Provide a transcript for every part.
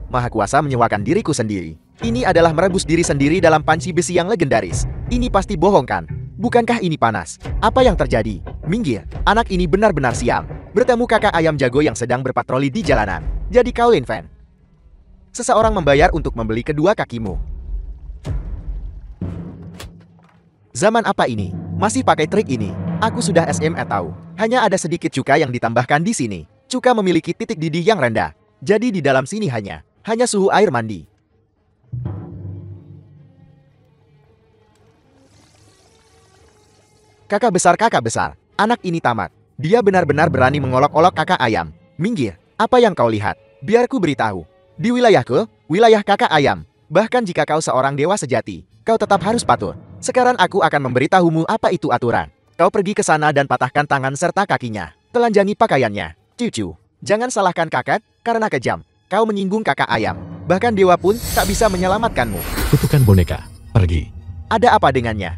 Maha Kuasa menyewakan diriku sendiri. Ini adalah merebus diri sendiri dalam panci besi yang legendaris. Ini pasti bohong kan? Bukankah ini panas? Apa yang terjadi? Minggir, anak ini benar-benar sial. Bertemu kakak ayam jago yang sedang berpatroli di jalanan. Jadi kau Lin Fan. Seseorang membayar untuk membeli kedua kakimu. Zaman apa ini? Masih pakai trik ini? Aku sudah SMA tahu. Hanya ada sedikit cuka yang ditambahkan di sini. Cuka memiliki titik didih yang rendah. Jadi di dalam sini hanya suhu air mandi. Kakak besar, anak ini tamat. Dia benar-benar berani mengolok-olok kakak ayam. Minggir, apa yang kau lihat? Biar ku beritahu. Di wilayahku, wilayah kakak ayam. Bahkan jika kau seorang dewa sejati, kau tetap harus patuh. Sekarang aku akan memberitahumu apa itu aturan. Kau pergi ke sana dan patahkan tangan serta kakinya. Telanjangi pakaiannya. Cucu, jangan salahkan kakak, karena kejam. Kau menyinggung kakak ayam. Bahkan dewa pun tak bisa menyelamatkanmu. Kutukan boneka, pergi. Ada apa dengannya?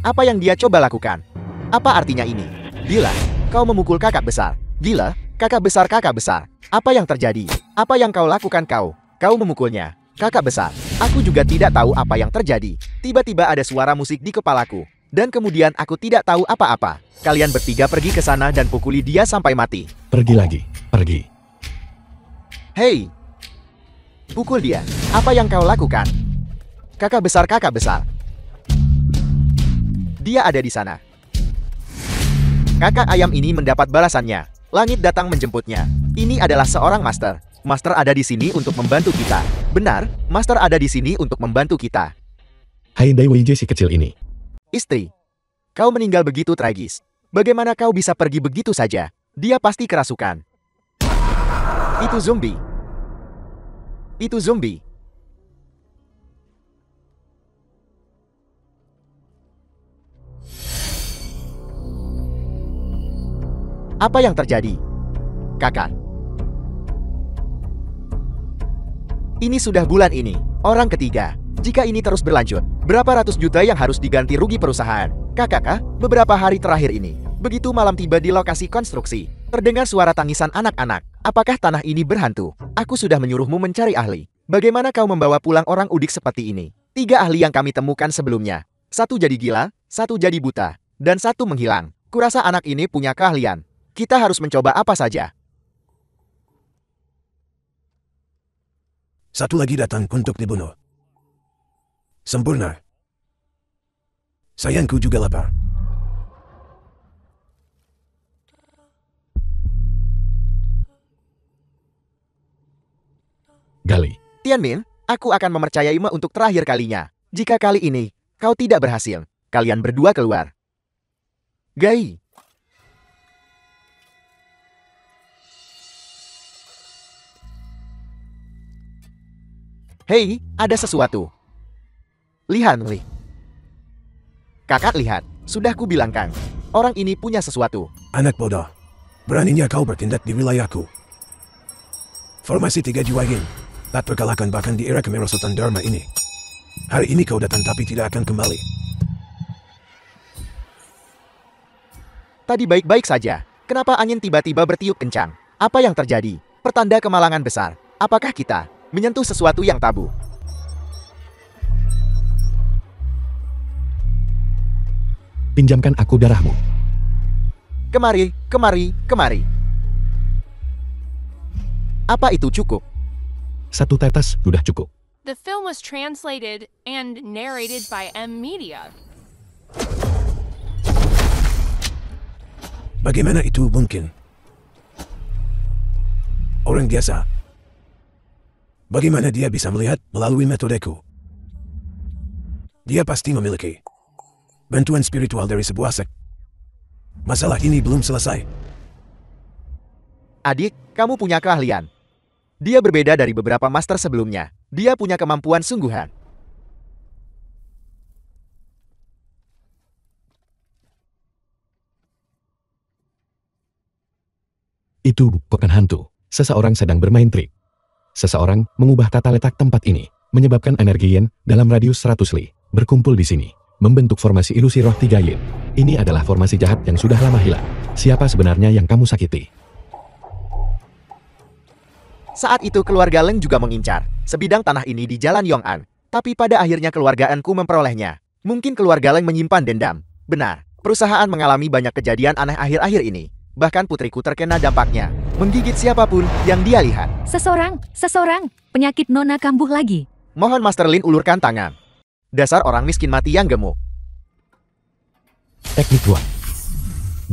Apa yang dia coba lakukan? Apa artinya ini? Gila, kau memukul kakak besar. Gila, kakak besar. Apa yang terjadi? Apa yang kau lakukan kau? Kau memukulnya. Kakak besar, aku juga tidak tahu apa yang terjadi. Tiba-tiba ada suara musik di kepalaku. Dan kemudian aku tidak tahu apa-apa. Kalian bertiga pergi ke sana dan pukuli dia sampai mati. Pergi lagi, pergi. Hei, pukul dia. Apa yang kau lakukan? Kakak besar. Dia ada di sana. Kakak ayam ini mendapat balasannya. Langit datang menjemputnya. Ini adalah seorang master. Master ada di sini untuk membantu kita. Benar, Master ada di sini untuk membantu kita. Hai Daiwiji si kecil ini. Istri, kau meninggal begitu tragis. Bagaimana kau bisa pergi begitu saja? Dia pasti kerasukan. Itu zombie. Apa yang terjadi? Kakak. Ini sudah bulan ini, orang ketiga. Jika ini terus berlanjut, berapa ratus juta yang harus diganti rugi perusahaan? Kakak, beberapa hari terakhir ini, begitu malam tiba di lokasi konstruksi, terdengar suara tangisan anak-anak. Apakah tanah ini berhantu? Aku sudah menyuruhmu mencari ahli. Bagaimana kau membawa pulang orang udik seperti ini? 3 ahli yang kami temukan sebelumnya. 1 jadi gila, 1 jadi buta, dan 1 menghilang. Kurasa anak ini punya keahlian. Kita harus mencoba apa saja. Satu lagi datang untuk dibunuh. Sempurna. Sayangku juga lapar. Gali. Tianmin, aku akan mempercayaimu untuk terakhir kalinya. Jika kali ini, kau tidak berhasil, kalian berdua keluar. Gai. Hei, ada sesuatu. Lihat, Li. Kakak lihat, sudah kubilangkan. Orang ini punya sesuatu. Anak bodoh. Beraninya kau bertindak di wilayahku. Formasi 3 Jiwagin. Tak terkalahkan bahkan di era kemerosotan Dharma ini. Hari ini kau datang tapi tidak akan kembali. Tadi baik-baik saja. Kenapa angin tiba-tiba bertiup kencang? Apa yang terjadi? Pertanda kemalangan besar. Apakah kita menyentuh sesuatu yang tabu? Pinjamkan aku darahmu. Kemari. Apa itu cukup? 1 tetes sudah cukup. The film was translated and narrated by M Media. Bagaimana itu mungkin? Orang biasa. Bagaimana dia bisa melihat melalui metodeku? Dia pasti memiliki bantuan spiritual dari sebuah sek. Masalah ini belum selesai. Adik, kamu punya keahlian. Dia berbeda dari beberapa master sebelumnya. Dia punya kemampuan sungguhan. Itu bukan hantu. Seseorang sedang bermain trik. Seseorang mengubah tata letak tempat ini, menyebabkan energi yin dalam radius 100 li berkumpul di sini, membentuk formasi ilusi roh 3 yin. Ini adalah formasi jahat yang sudah lama hilang. Siapa sebenarnya yang kamu sakiti? Saat itu keluarga Leng juga mengincar sebidang tanah ini di Jalan Yong'an. Tapi pada akhirnya keluarga Enku memperolehnya. Mungkin keluarga Leng menyimpan dendam. Benar, perusahaan mengalami banyak kejadian aneh akhir-akhir ini. Bahkan putriku terkena dampaknya, menggigit siapapun yang dia lihat. Seseorang, penyakit Nona kambuh lagi. Mohon Master Lin ulurkan tangan. Dasar orang miskin mati yang gemuk. Teknik 2.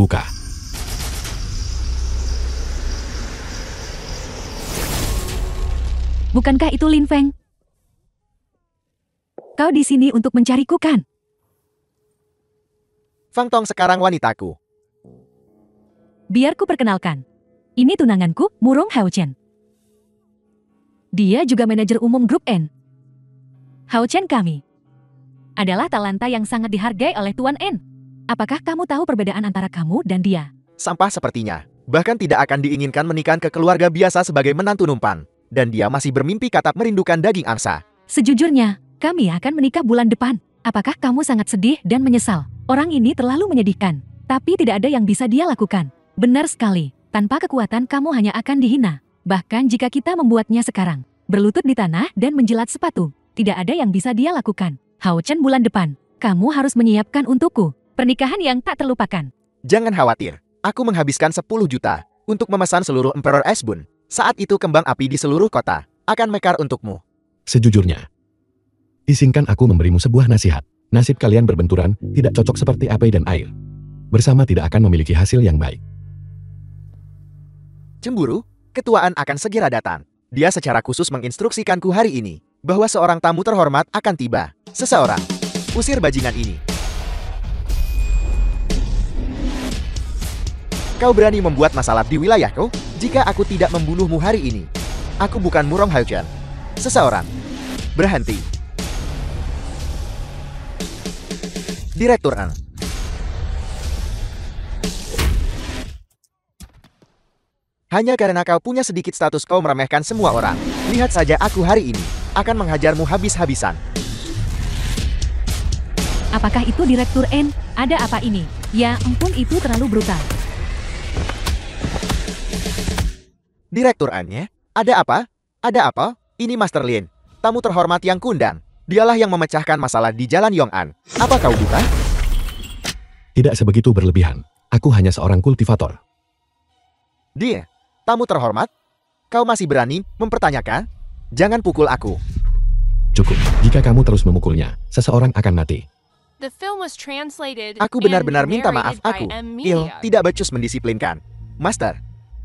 Buka. Bukankah itu Lin Feng? Kau di sini untuk mencariku kan? Fang Tong sekarang wanitaku. Biar ku perkenalkan. Ini tunanganku, Murong Hao Chen. Dia juga manajer umum grup N. Hao Chen kami adalah talenta yang sangat dihargai oleh Tuan N. Apakah kamu tahu perbedaan antara kamu dan dia? Sampah sepertinya. Bahkan tidak akan diinginkan menikah ke keluarga biasa sebagai menantu numpan. Dan dia masih bermimpi katap merindukan daging angsa. Sejujurnya, kami akan menikah bulan depan. Apakah kamu sangat sedih dan menyesal? Orang ini terlalu menyedihkan. Tapi tidak ada yang bisa dia lakukan. Benar sekali. Tanpa kekuatan kamu hanya akan dihina. Bahkan jika kita membuatnya sekarang, berlutut di tanah dan menjilat sepatu, tidak ada yang bisa dia lakukan. Hao Chen bulan depan, kamu harus menyiapkan untukku pernikahan yang tak terlupakan. Jangan khawatir. Aku menghabiskan 10 juta untuk memesan seluruh Emperor Esbun. Saat itu kembang api di seluruh kota akan mekar untukmu. Sejujurnya, izinkan aku memberimu sebuah nasihat. Nasib kalian berbenturan tidak cocok seperti api dan air. Bersama tidak akan memiliki hasil yang baik. Cemburu, ketuaan akan segera datang. Dia secara khusus menginstruksikanku hari ini bahwa seorang tamu terhormat akan tiba. Seseorang. Usir bajingan ini. Kau berani membuat masalah di wilayahku? Jika aku tidak membunuhmu hari ini, aku bukan Murong Hao Chen. Seseorang. Berhenti. Direktur An. Hanya karena kau punya sedikit status kau meremehkan semua orang. Lihat saja aku hari ini akan menghajarmu habis-habisan. Apakah itu Direktur N? Ada apa ini? Ya ampun, itu terlalu brutal. Direktur An-nya? Ada apa? Ada apa? Ini Master Lin, tamu terhormat yang kundang. Dialah yang memecahkan masalah di Jalan Yong'an. Apa kau buta? Tidak sebegitu berlebihan. Aku hanya seorang kultivator. Dia, tamu terhormat? Kau masih berani mempertanyakan? Jangan pukul aku. Cukup. Jika kamu terus memukulnya, seseorang akan mati. The film was translated Aku and benar-benar minta maaf narrated by aku. M Il, Media. tidak becus mendisiplinkan. Master,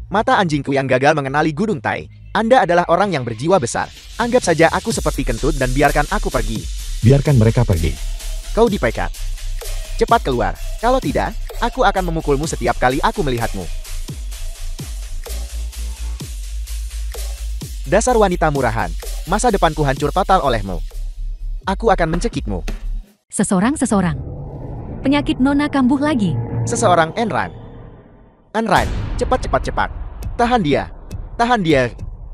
mata anjingku yang gagal mengenali Gunung Tai. Anda adalah orang yang berjiwa besar. Anggap saja aku seperti kentut dan biarkan aku pergi. Biarkan mereka pergi. Kau dipecat. Cepat keluar. Kalau tidak, aku akan memukulmu setiap kali aku melihatmu. Dasar wanita murahan. Masa depanku hancur total olehmu. Aku akan mencekikmu. Seseorang. Penyakit Nona kambuh lagi. Seseorang Enran. Enran, cepat. Tahan dia.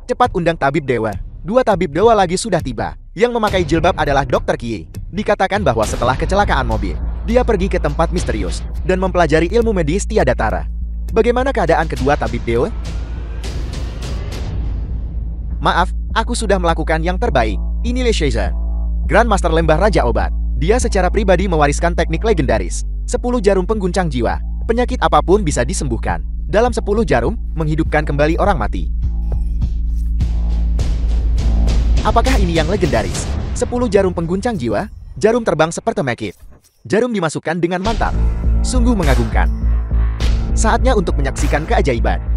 Cepat undang tabib dewa. 2 tabib dewa lagi sudah tiba. Yang memakai jilbab adalah Dr. Kie. Dikatakan bahwa setelah kecelakaan mobil, dia pergi ke tempat misterius dan mempelajari ilmu medis tiada tara. Bagaimana keadaan kedua tabib dewa? Maaf, aku sudah melakukan yang terbaik. Ini Le Shazer, Grand Master Lembah Raja Obat. Dia secara pribadi mewariskan teknik legendaris. 10 jarum pengguncang jiwa. Penyakit apapun bisa disembuhkan. Dalam 10 jarum, menghidupkan kembali orang mati. Apakah ini yang legendaris? 10 jarum pengguncang jiwa, jarum terbang seperti magnet. Jarum dimasukkan dengan mantap. Sungguh mengagumkan. Saatnya untuk menyaksikan keajaiban.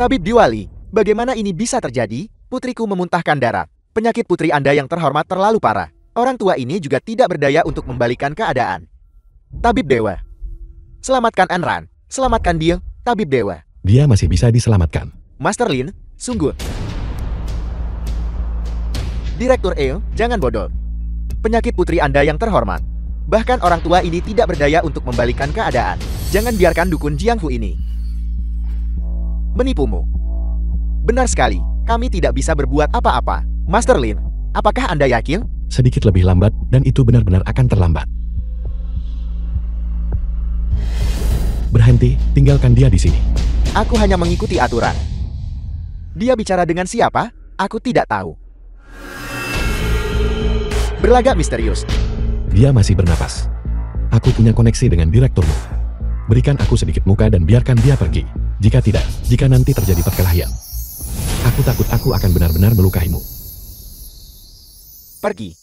Tabib Diwali, bagaimana ini bisa terjadi? Putriku memuntahkan darah. Penyakit putri Anda yang terhormat terlalu parah. Orang tua ini juga tidak berdaya untuk membalikan keadaan. Tabib Dewa. Selamatkan Enran. Selamatkan dia, Tabib Dewa. Dia masih bisa diselamatkan. Master Lin, sungguh. Direktur Eo, jangan bodoh. Penyakit putri Anda yang terhormat. Bahkan orang tua ini tidak berdaya untuk membalikan keadaan. Jangan biarkan dukun Jianghu ini menipumu. Benar sekali, kami tidak bisa berbuat apa-apa. Master Lin, apakah Anda yakin? Sedikit lebih lambat, dan itu benar-benar akan terlambat. Berhenti, tinggalkan dia di sini. Aku hanya mengikuti aturan. Dia bicara dengan siapa? Aku tidak tahu. Berlagak misterius. Dia masih bernapas. Aku punya koneksi dengan direkturmu. Berikan aku sedikit muka dan biarkan dia pergi. Jika tidak, jika nanti terjadi perkelahian, aku takut aku akan benar-benar melukaimu. Pergi.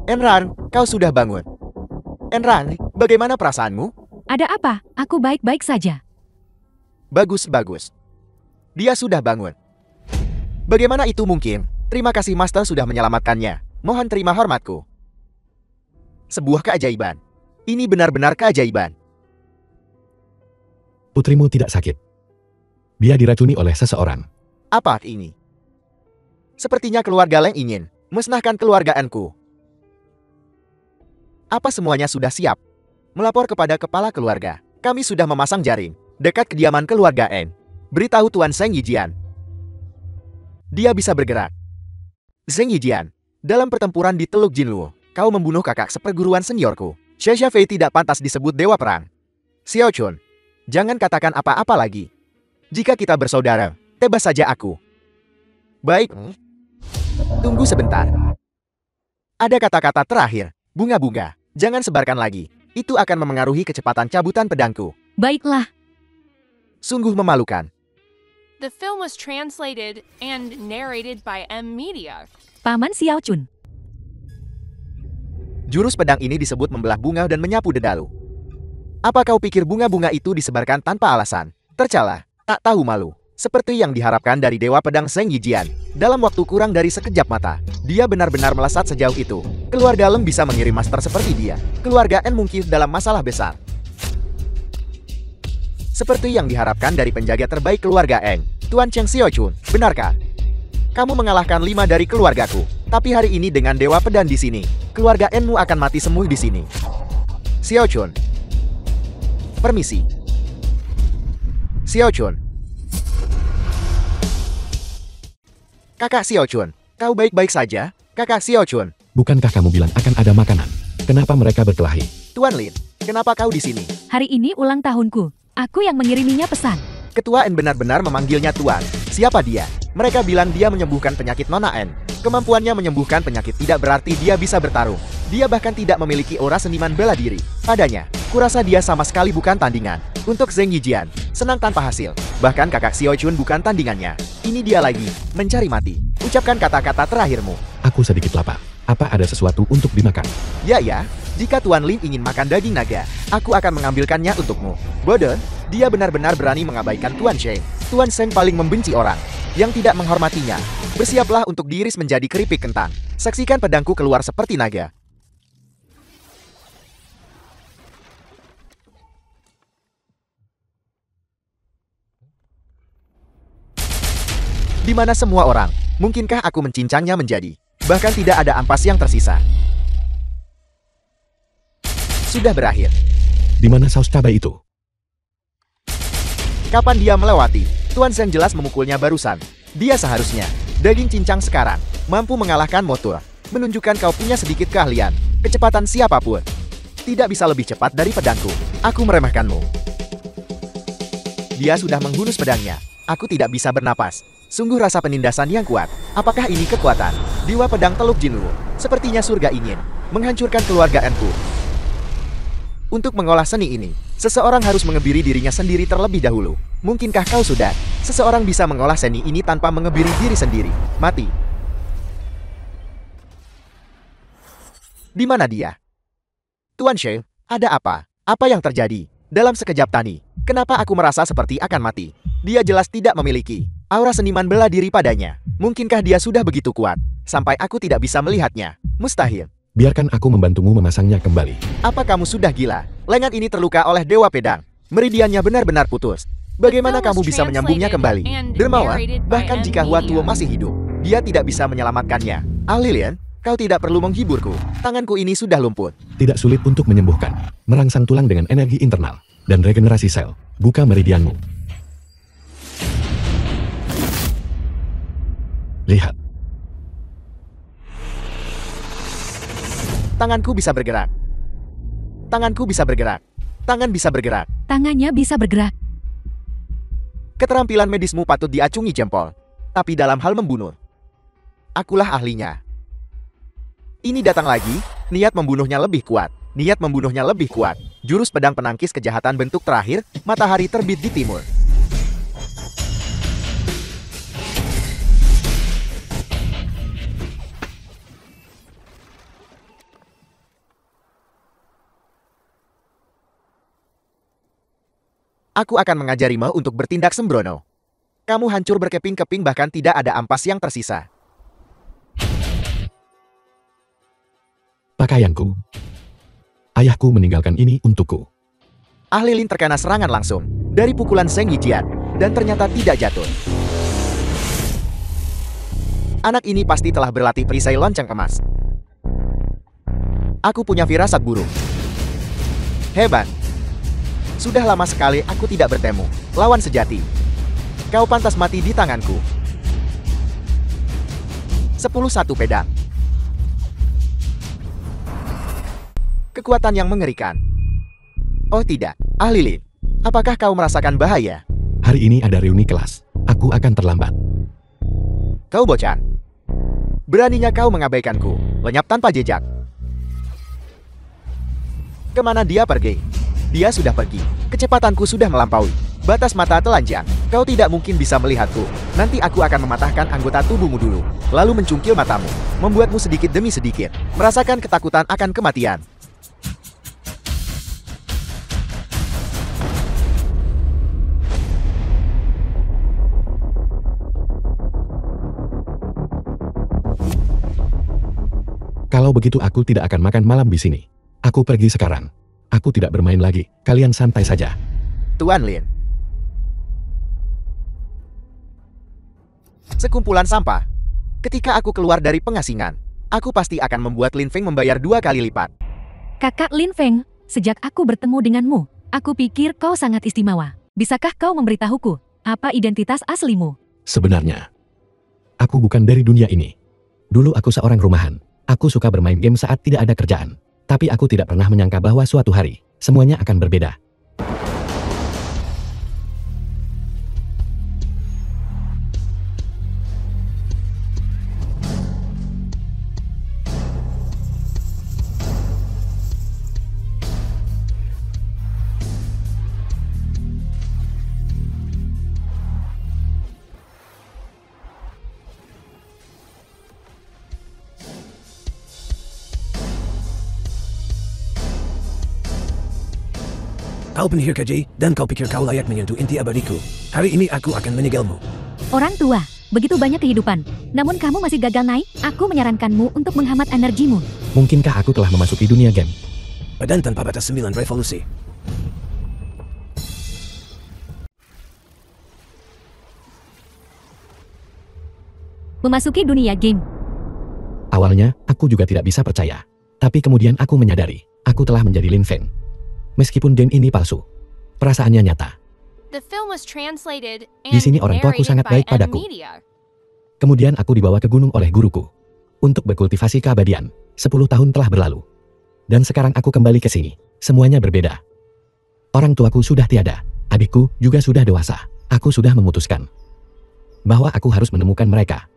Enran, kau sudah bangun. Enran, bagaimana perasaanmu? Ada apa? Aku baik-baik saja. Bagus, bagus. Dia sudah bangun. Bagaimana itu mungkin? Terima kasih Master sudah menyelamatkannya. Mohon terima hormatku. Sebuah keajaiban. Ini benar-benar keajaiban. Putrimu tidak sakit. Dia diracuni oleh seseorang. Apa ini? Sepertinya keluarga Leng ingin musnahkan keluargaanku. Apa semuanya sudah siap? Melapor kepada kepala keluarga. Kami sudah memasang jaring dekat kediaman keluarga N. Beritahu Tuan Zheng Yijian. Dia bisa bergerak. Zheng Yijian, dalam pertempuran di Teluk Jinluo, kau membunuh kakak seperguruan seniorku. Xia Fei tidak pantas disebut dewa perang. Xiao Chun, jangan katakan apa-apa lagi. Jika kita bersaudara, tebas saja aku. Baik. Tunggu sebentar. Ada kata-kata terakhir. Bunga-bunga, jangan sebarkan lagi. Itu akan memengaruhi kecepatan cabutan pedangku. Baiklah. Sungguh memalukan. The film was translated and narrated by M Media. Paman Xiao Chun. Jurus pedang ini disebut membelah bunga dan menyapu dedalu. Apa kau pikir bunga-bunga itu disebarkan tanpa alasan? Tercela, tak tahu malu. Seperti yang diharapkan dari Dewa Pedang Zheng Yijian. Dalam waktu kurang dari sekejap mata, dia benar-benar melesat sejauh itu. Keluarga Leng bisa mengirim master seperti dia. Keluarga N mungkin dalam masalah besar. Seperti yang diharapkan dari penjaga terbaik keluarga Eng, Tuan Cheng Xiao Chun. Benarkah? Kamu mengalahkan 5 dari keluargaku. Tapi hari ini dengan Dewa Pedang di sini, keluarga N-mu akan mati semua di sini. Xiao Chun. Permisi. Xiao Chun. Kakak Xiao Chun, kau baik-baik saja? Kakak Xiao Chun. Bukankah kamu bilang akan ada makanan? Kenapa mereka berkelahi? Tuan Lin, kenapa kau di sini? Hari ini ulang tahunku. Aku yang mengiriminya pesan. Ketua N benar-benar memanggilnya Tuan. Siapa dia? Mereka bilang dia menyembuhkan penyakit Nona N. Kemampuannya menyembuhkan penyakit tidak berarti dia bisa bertarung. Dia bahkan tidak memiliki aura seniman bela diri. Padanya, kurasa dia sama sekali bukan tandingan. Untuk Zheng Yijian, senang tanpa hasil. Bahkan kakak Xiao Chun bukan tandingannya. Ini dia lagi, mencari mati. Ucapkan kata-kata terakhirmu. Aku sedikit lapar. Apa ada sesuatu untuk dimakan? Ya, jika Tuan Lin ingin makan daging naga, aku akan mengambilkannya untukmu. Bodoh, dia benar-benar berani mengabaikan Tuan Sheng. Tuan Sheng paling membenci orang yang tidak menghormatinya. Bersiaplah untuk diiris menjadi keripik kentang. Saksikan pedangku keluar seperti naga. Di mana semua orang, mungkinkah aku mencincangnya menjadi? Bahkan tidak ada ampas yang tersisa. Sudah berakhir. Di mana saus cabai itu? Kapan dia melewati? Tuan Zheng jelas memukulnya barusan. Dia seharusnya daging cincang sekarang mampu mengalahkan motor. Menunjukkan kau punya sedikit keahlian. Kecepatan siapapun tidak bisa lebih cepat dari pedangku. Aku meremehkanmu. Dia sudah menghunus pedangnya. Aku tidak bisa bernapas. Sungguh rasa penindasan yang kuat. Apakah ini kekuatan? Dewa Pedang Teluk Jinluo. Sepertinya surga ingin menghancurkan keluarga N-ku. Untuk mengolah seni ini, seseorang harus mengebiri dirinya sendiri terlebih dahulu. Mungkinkah kau sudah? Seseorang bisa mengolah seni ini tanpa mengebiri diri sendiri. Mati. Di mana dia? Tuan Sheng, ada apa? Apa yang terjadi? Dalam sekejap tani, kenapa aku merasa seperti akan mati? Dia jelas tidak memiliki aura seniman bela diri padanya. Mungkinkah dia sudah begitu kuat sampai aku tidak bisa melihatnya? Mustahil. Biarkan aku membantumu memasangnya kembali. Apa kamu sudah gila? Lengan ini terluka oleh Dewa Pedang. Meridiannya benar-benar putus. Bagaimana kamu bisa menyambungnya kembali? Dermawan, bahkan jika Hua Tuo masih hidup, dia tidak bisa menyelamatkannya. Ah Lilian, kau tidak perlu menghiburku. Tanganku ini sudah lumpuh. Tidak sulit untuk menyembuhkan. Merangsang tulang dengan energi internal dan regenerasi sel. Buka meridianmu. Lihat, Tanganku bisa bergerak. Tanganku bisa bergerak. Tangan bisa bergerak. Tangannya bisa bergerak. Keterampilan medismu patut diacungi jempol. Tapi dalam hal membunuh, akulah ahlinya. Ini datang lagi, niat membunuhnya lebih kuat. Niat membunuhnya lebih kuat. Jurus pedang penangkis kejahatan bentuk terakhir, matahari terbit di timur. Aku akan mengajarimu untuk bertindak sembrono. Kamu hancur berkeping-keping bahkan tidak ada ampas yang tersisa. pakaianku. Ayahku meninggalkan ini untukku. Ahli Lin terkena serangan langsung dari pukulan Zheng Yijian dan ternyata tidak jatuh. Anak ini pasti telah berlatih perisai lonceng emas. Aku punya firasat buruk. Hebat. Sudah lama sekali aku tidak bertemu lawan sejati. Kau pantas mati di tanganku. 10-1 pedang. Kekuatan yang mengerikan. Oh tidak, Ahli Lin. Apakah kau merasakan bahaya? Hari ini ada reuni kelas. Aku akan terlambat. Kau bocah. Beraninya kau mengabaikanku, lenyap tanpa jejak. Kemana dia pergi? Dia sudah pergi. Kecepatanku sudah melampaui. Batas mata telanjang. Kau tidak mungkin bisa melihatku. Nanti aku akan mematahkan anggota tubuhmu dulu. Lalu mencungkil matamu. Membuatmu sedikit demi sedikit merasakan ketakutan akan kematian. Kalau begitu aku tidak akan makan malam di sini. Aku pergi sekarang. Aku tidak bermain lagi. Kalian santai saja. Tuan Lin. Sekumpulan sampah. Ketika aku keluar dari pengasingan, aku pasti akan membuat Lin Feng membayar 2 kali lipat. Kakak Lin Feng, sejak aku bertemu denganmu, aku pikir kau sangat istimewa. Bisakah kau memberitahuku, apa identitas aslimu? Sebenarnya, aku bukan dari dunia ini. Dulu aku seorang rumahan. Aku suka bermain game saat tidak ada kerjaan. Tapi aku tidak pernah menyangka bahwa suatu hari, semuanya akan berbeda. Kau penyihir keji, dan kau pikir kau layak menyentuh inti abadiku. Hari ini aku akan meninggalmu. Orang tua, begitu banyak kehidupan. Namun kamu masih gagal naik, aku menyarankanmu untuk menghemat energimu. Mungkinkah aku telah memasuki dunia game? Badan tanpa batas 9 revolusi. Memasuki dunia game. Awalnya, aku juga tidak bisa percaya. Tapi kemudian aku menyadari, aku telah menjadi Lin Feng. Meskipun game ini palsu, perasaannya nyata. The film was translated and Di sini orang tuaku narrated sangat by baik padaku. M-Media. Kemudian aku dibawa ke gunung oleh guruku untuk berkultivasi keabadian. 10 tahun telah berlalu. Dan sekarang aku kembali ke sini. Semuanya berbeda. Orang tuaku sudah tiada. Adikku juga sudah dewasa. Aku sudah memutuskan bahwa aku harus menemukan mereka.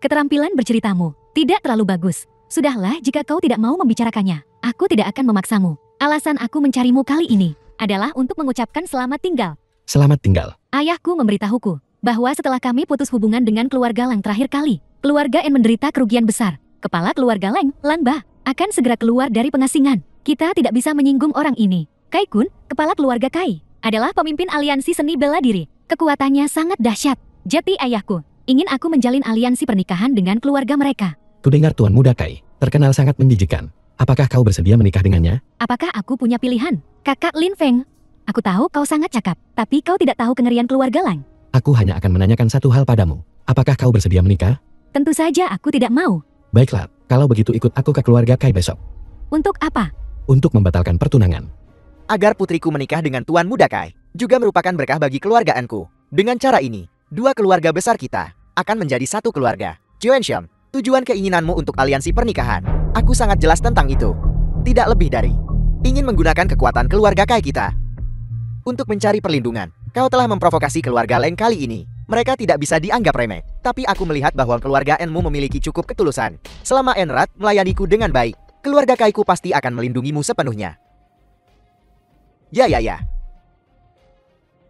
Keterampilan berceritamu tidak terlalu bagus. Sudahlah jika kau tidak mau membicarakannya. Aku tidak akan memaksamu. Alasan aku mencarimu kali ini adalah untuk mengucapkan selamat tinggal. Selamat tinggal. Ayahku memberitahuku bahwa setelah kami putus hubungan dengan keluarga Lang terakhir kali, keluarga En menderita kerugian besar. Kepala keluarga Lang, Lanba, akan segera keluar dari pengasingan. Kita tidak bisa menyinggung orang ini. Kai Kun, kepala keluarga Kai, adalah pemimpin aliansi seni bela diri. Kekuatannya sangat dahsyat. Jati ayahku ingin aku menjalin aliansi pernikahan dengan keluarga mereka. Kudengar Tuan Muda Kai terkenal sangat menjijikan. Apakah kau bersedia menikah dengannya? Apakah aku punya pilihan? Kakak Lin Feng, aku tahu kau sangat cakap, tapi kau tidak tahu kengerian keluarga Lang. Aku hanya akan menanyakan satu hal padamu. Apakah kau bersedia menikah? Tentu saja aku tidak mau. Baiklah, kalau begitu ikut aku ke keluarga Kai besok. Untuk apa? Untuk membatalkan pertunangan. Agar putriku menikah dengan Tuan Muda Kai juga merupakan berkah bagi keluargaanku. Dengan cara ini, Dua keluarga besar kita akan menjadi satu keluarga. Joensham, tujuan keinginanmu untuk aliansi pernikahan. Aku sangat jelas tentang itu. Tidak lebih dari ingin menggunakan kekuatan keluarga Kai kita untuk mencari perlindungan. Kau telah memprovokasi keluarga Leng kali ini. Mereka tidak bisa dianggap remeh. Tapi aku melihat bahwa keluarga Enmu memiliki cukup ketulusan. Selama Enrat melayaniku dengan baik, keluarga Kaiku pasti akan melindungimu sepenuhnya. Ya.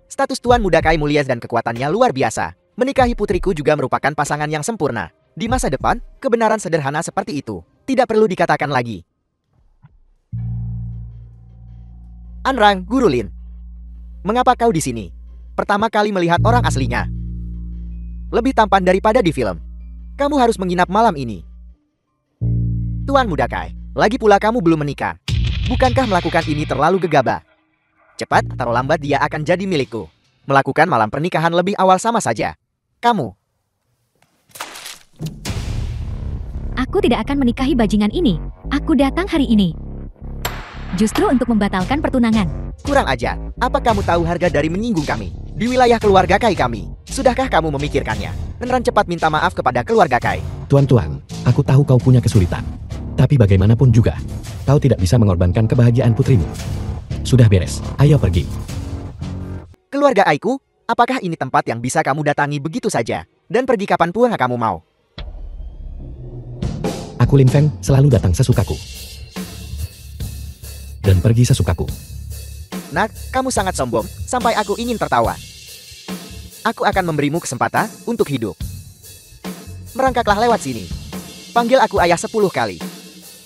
Status Tuan Muda Kai mulia dan kekuatannya luar biasa. Menikahi putriku juga merupakan pasangan yang sempurna. Di masa depan, kebenaran sederhana seperti itu tidak perlu dikatakan lagi. Anrang, Guru Lin. Mengapa kau di sini? Pertama kali melihat orang aslinya. Lebih tampan daripada di film. Kamu harus menginap malam ini. Tuan Muda Kai, lagi pula kamu belum menikah. Bukankah melakukan ini terlalu gegabah? Cepat atau lambat dia akan jadi milikku. Melakukan malam pernikahan lebih awal sama saja. Kamu. Aku tidak akan menikahi bajingan ini. Aku datang hari ini justru untuk membatalkan pertunangan. Kurang ajar. Apa kamu tahu harga dari menyinggung kami? Di wilayah keluarga Kai kami. Sudahkah kamu memikirkannya? Enran cepat minta maaf kepada keluarga Kai. Tuan-tuan, aku tahu kau punya kesulitan. Tapi bagaimanapun juga, kau tidak bisa mengorbankan kebahagiaan putrimu. Sudah beres, ayo pergi. Keluarga Aiku, apakah ini tempat yang bisa kamu datangi begitu saja? Dan pergi kapanpun kamu mau? Aku Lin Feng selalu datang sesukaku. Dan pergi sesukaku. Nak, kamu sangat sombong, sampai aku ingin tertawa. Aku akan memberimu kesempatan untuk hidup. Merangkaklah lewat sini. Panggil aku ayah 10 kali.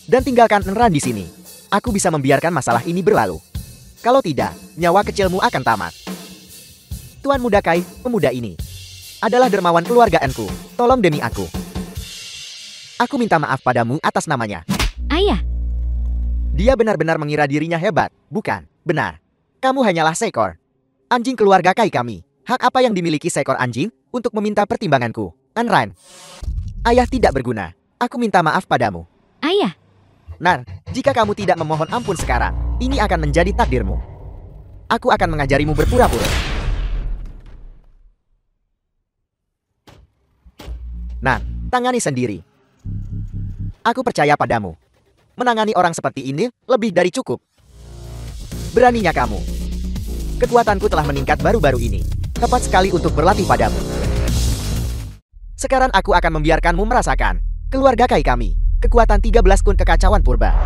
Dan tinggalkan Enran di sini. Aku bisa membiarkan masalah ini berlalu. Kalau tidak, nyawa kecilmu akan tamat. Tuan Muda Kai, pemuda ini adalah dermawan keluarga Enku. Tolong demi aku. Aku minta maaf padamu atas namanya. Ayah, Dia benar-benar mengira dirinya hebat, bukan? Benar. Kamu hanyalah seekor anjing keluarga Kai kami. Hak apa yang dimiliki seekor anjing untuk meminta pertimbanganku? Anran, ayah tidak berguna. Aku minta maaf padamu. ayah, Nar, jika kamu tidak memohon ampun sekarang, ini akan menjadi takdirmu. Aku akan mengajarimu berpura-pura. Nah, tangani sendiri. Aku percaya padamu. Menangani orang seperti ini lebih dari cukup. Beraninya kamu. Kekuatanku telah meningkat baru-baru ini. Tepat sekali untuk berlatih padamu. Sekarang aku akan membiarkanmu merasakan keluarga Kai kami. Kekuatan 13 kun kekacauan purba.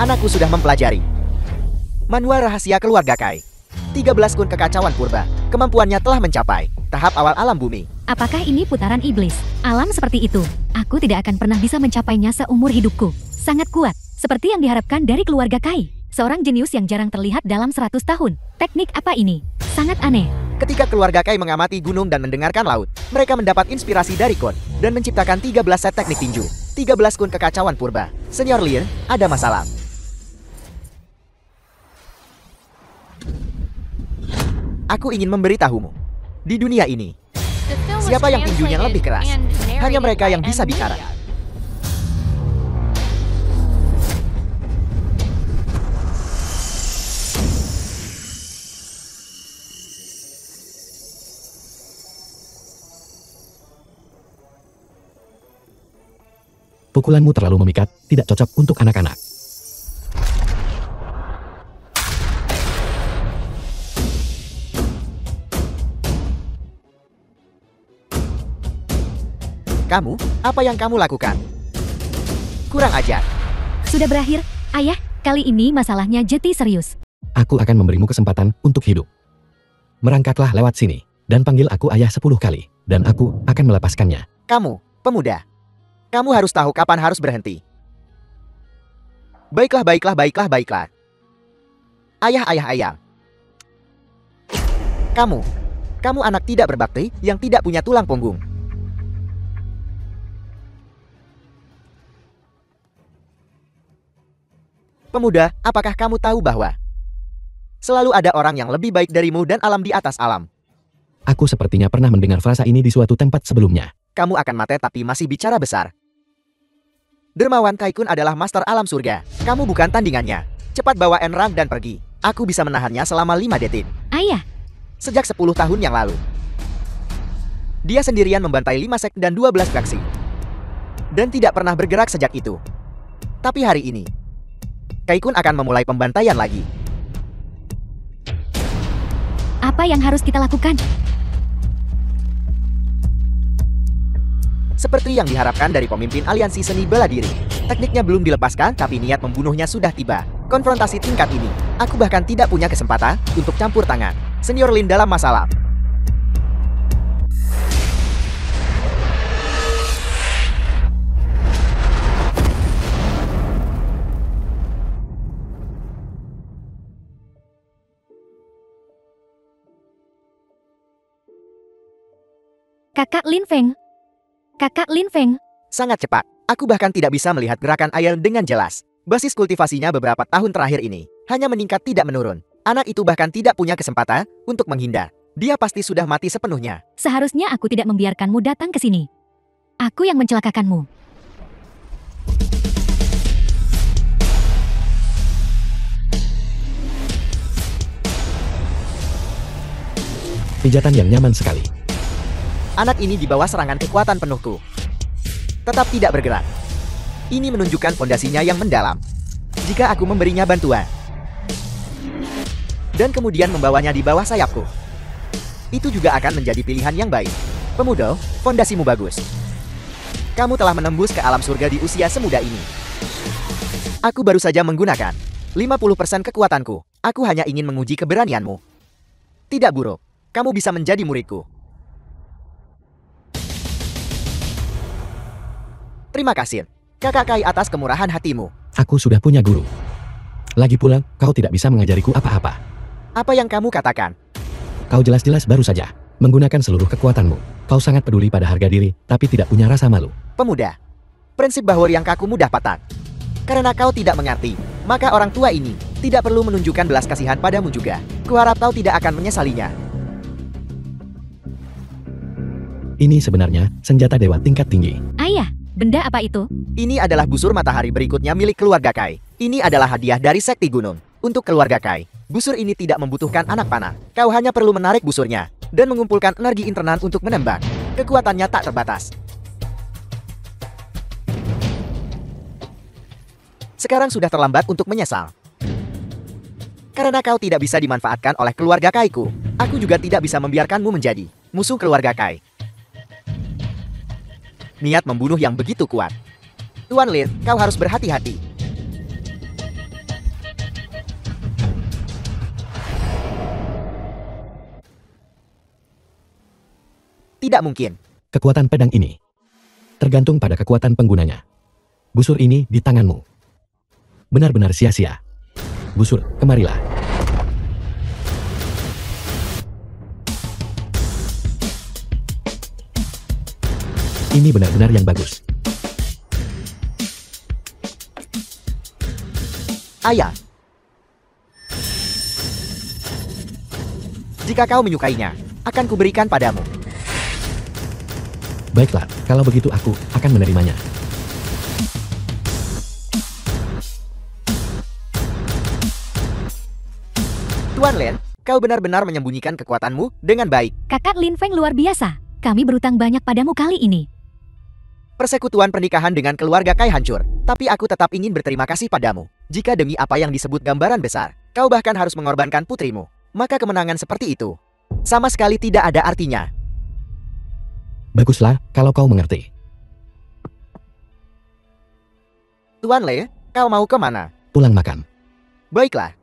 Anakku sudah mempelajari manual rahasia keluarga Kai. 13 kun kekacauan purba. Kemampuannya telah mencapai tahap awal alam bumi. apakah ini putaran iblis? Alam seperti itu, aku tidak akan pernah bisa mencapainya seumur hidupku. Sangat kuat, seperti yang diharapkan dari keluarga Kai. Seorang jenius yang jarang terlihat dalam 100 tahun. Teknik apa ini? Sangat aneh. Ketika keluarga Kai mengamati gunung dan mendengarkan laut, mereka mendapat inspirasi dari Kun dan menciptakan 13 set teknik tinju. 13 kun kekacauan purba. Senior Lear, ada masalah. Aku ingin memberitahumu. Di dunia ini, The film was siapa yang tinjunya translated lebih keras? and Hanya narrated mereka by yang bisa M. bicara. Media. Pukulanmu terlalu memikat, tidak cocok untuk anak-anak. Kamu, apa yang kamu lakukan? Kurang ajar. Sudah berakhir, ayah. Kali ini masalahnya jeti serius. Aku akan memberimu kesempatan untuk hidup. Merangkaklah lewat sini, dan panggil aku ayah 10 kali, dan aku akan melepaskannya. Kamu, pemuda. Kamu harus tahu kapan harus berhenti. Baiklah. Ayah. Kamu anak tidak berbakti yang tidak punya tulang punggung. Pemuda, apakah kamu tahu bahwa selalu ada orang yang lebih baik darimu dan alam di atas alam? Aku sepertinya pernah mendengar frasa ini di suatu tempat sebelumnya. Kamu akan mati tapi masih bicara besar. Dermawan Kai Kun adalah master alam surga. Kamu bukan tandingannya. Cepat bawa Enrang dan pergi. Aku bisa menahannya selama 5 detik. Ayah, Sejak 10 tahun yang lalu. Dia sendirian membantai 5 sek dan 12 faksi. Dan tidak pernah bergerak sejak itu. Tapi hari ini, Kai-kun akan memulai pembantaian lagi. apa yang harus kita lakukan? Seperti yang diharapkan dari pemimpin aliansi seni bela diri. Tekniknya belum dilepaskan, tapi niat membunuhnya sudah tiba. Konfrontasi tingkat ini, aku bahkan tidak punya kesempatan untuk campur tangan. Senior Lin dalam masalah. Kakak Lin Feng. Kakak Lin Feng. Sangat cepat. Aku bahkan tidak bisa melihat gerakan Ayel dengan jelas. Basis kultivasinya beberapa tahun terakhir ini hanya meningkat tidak menurun. Anak itu bahkan tidak punya kesempatan untuk menghindar. Dia pasti sudah mati sepenuhnya. Seharusnya aku tidak membiarkanmu datang ke sini. Aku yang mencelakakanmu. Pijatan yang nyaman sekali. Anak ini di bawah serangan kekuatan penuhku. Tetap tidak bergerak. Ini menunjukkan fondasinya yang mendalam. Jika aku memberinya bantuan, dan kemudian membawanya di bawah sayapku, itu juga akan menjadi pilihan yang baik. Pemuda, fondasimu bagus. Kamu telah menembus ke alam surga di usia semuda ini. Aku baru saja menggunakan 50% kekuatanku. Aku hanya ingin menguji keberanianmu. Tidak buruk. Kamu bisa menjadi muridku. Terima kasih, Kakak Kai, atas kemurahan hatimu. Aku sudah punya guru. Lagi pula, kau tidak bisa mengajariku apa-apa. Apa yang kamu katakan? Kau jelas-jelas baru saja menggunakan seluruh kekuatanmu. Kau sangat peduli pada harga diri, tapi tidak punya rasa malu. Pemuda, prinsip bahwa yang kaku mudah patah. Karena kau tidak mengerti, maka orang tua ini tidak perlu menunjukkan belas kasihan padamu juga. Kuharap kau tidak akan menyesalinya. Ini sebenarnya senjata dewa tingkat tinggi. Ayah, benda apa itu? Ini adalah busur matahari berikutnya milik keluarga Kai. Ini adalah hadiah dari Sekti Gunung. Untuk keluarga Kai, busur ini tidak membutuhkan anak panah. Kau hanya perlu menarik busurnya dan mengumpulkan energi internal untuk menembak. Kekuatannya tak terbatas. Sekarang sudah terlambat untuk menyesal. Karena kau tidak bisa dimanfaatkan oleh keluarga Kai-ku, aku juga tidak bisa membiarkanmu menjadi musuh keluarga Kai. Niat membunuh yang begitu kuat. Tuan Lin, kau harus berhati-hati. Tidak mungkin. Kekuatan pedang ini tergantung pada kekuatan penggunanya. Busur ini di tanganmu. Benar-benar sia-sia. Busur, kemarilah. Ini benar-benar yang bagus. Ayah. Jika kau menyukainya, akan kuberikan padamu. Baiklah, kalau begitu aku akan menerimanya. Tuan Lin, kau benar-benar menyembunyikan kekuatanmu dengan baik. Kakak Lin Feng luar biasa. Kami berutang banyak padamu kali ini. Persekutuan pernikahan dengan keluarga Kai hancur, tapi aku tetap ingin berterima kasih padamu. Jika demi apa yang disebut gambaran besar, kau bahkan harus mengorbankan putrimu, maka kemenangan seperti itu sama sekali tidak ada artinya. Baguslah, kalau kau mengerti. Tuan Le, kau mau kemana? Pulang makan. Baiklah.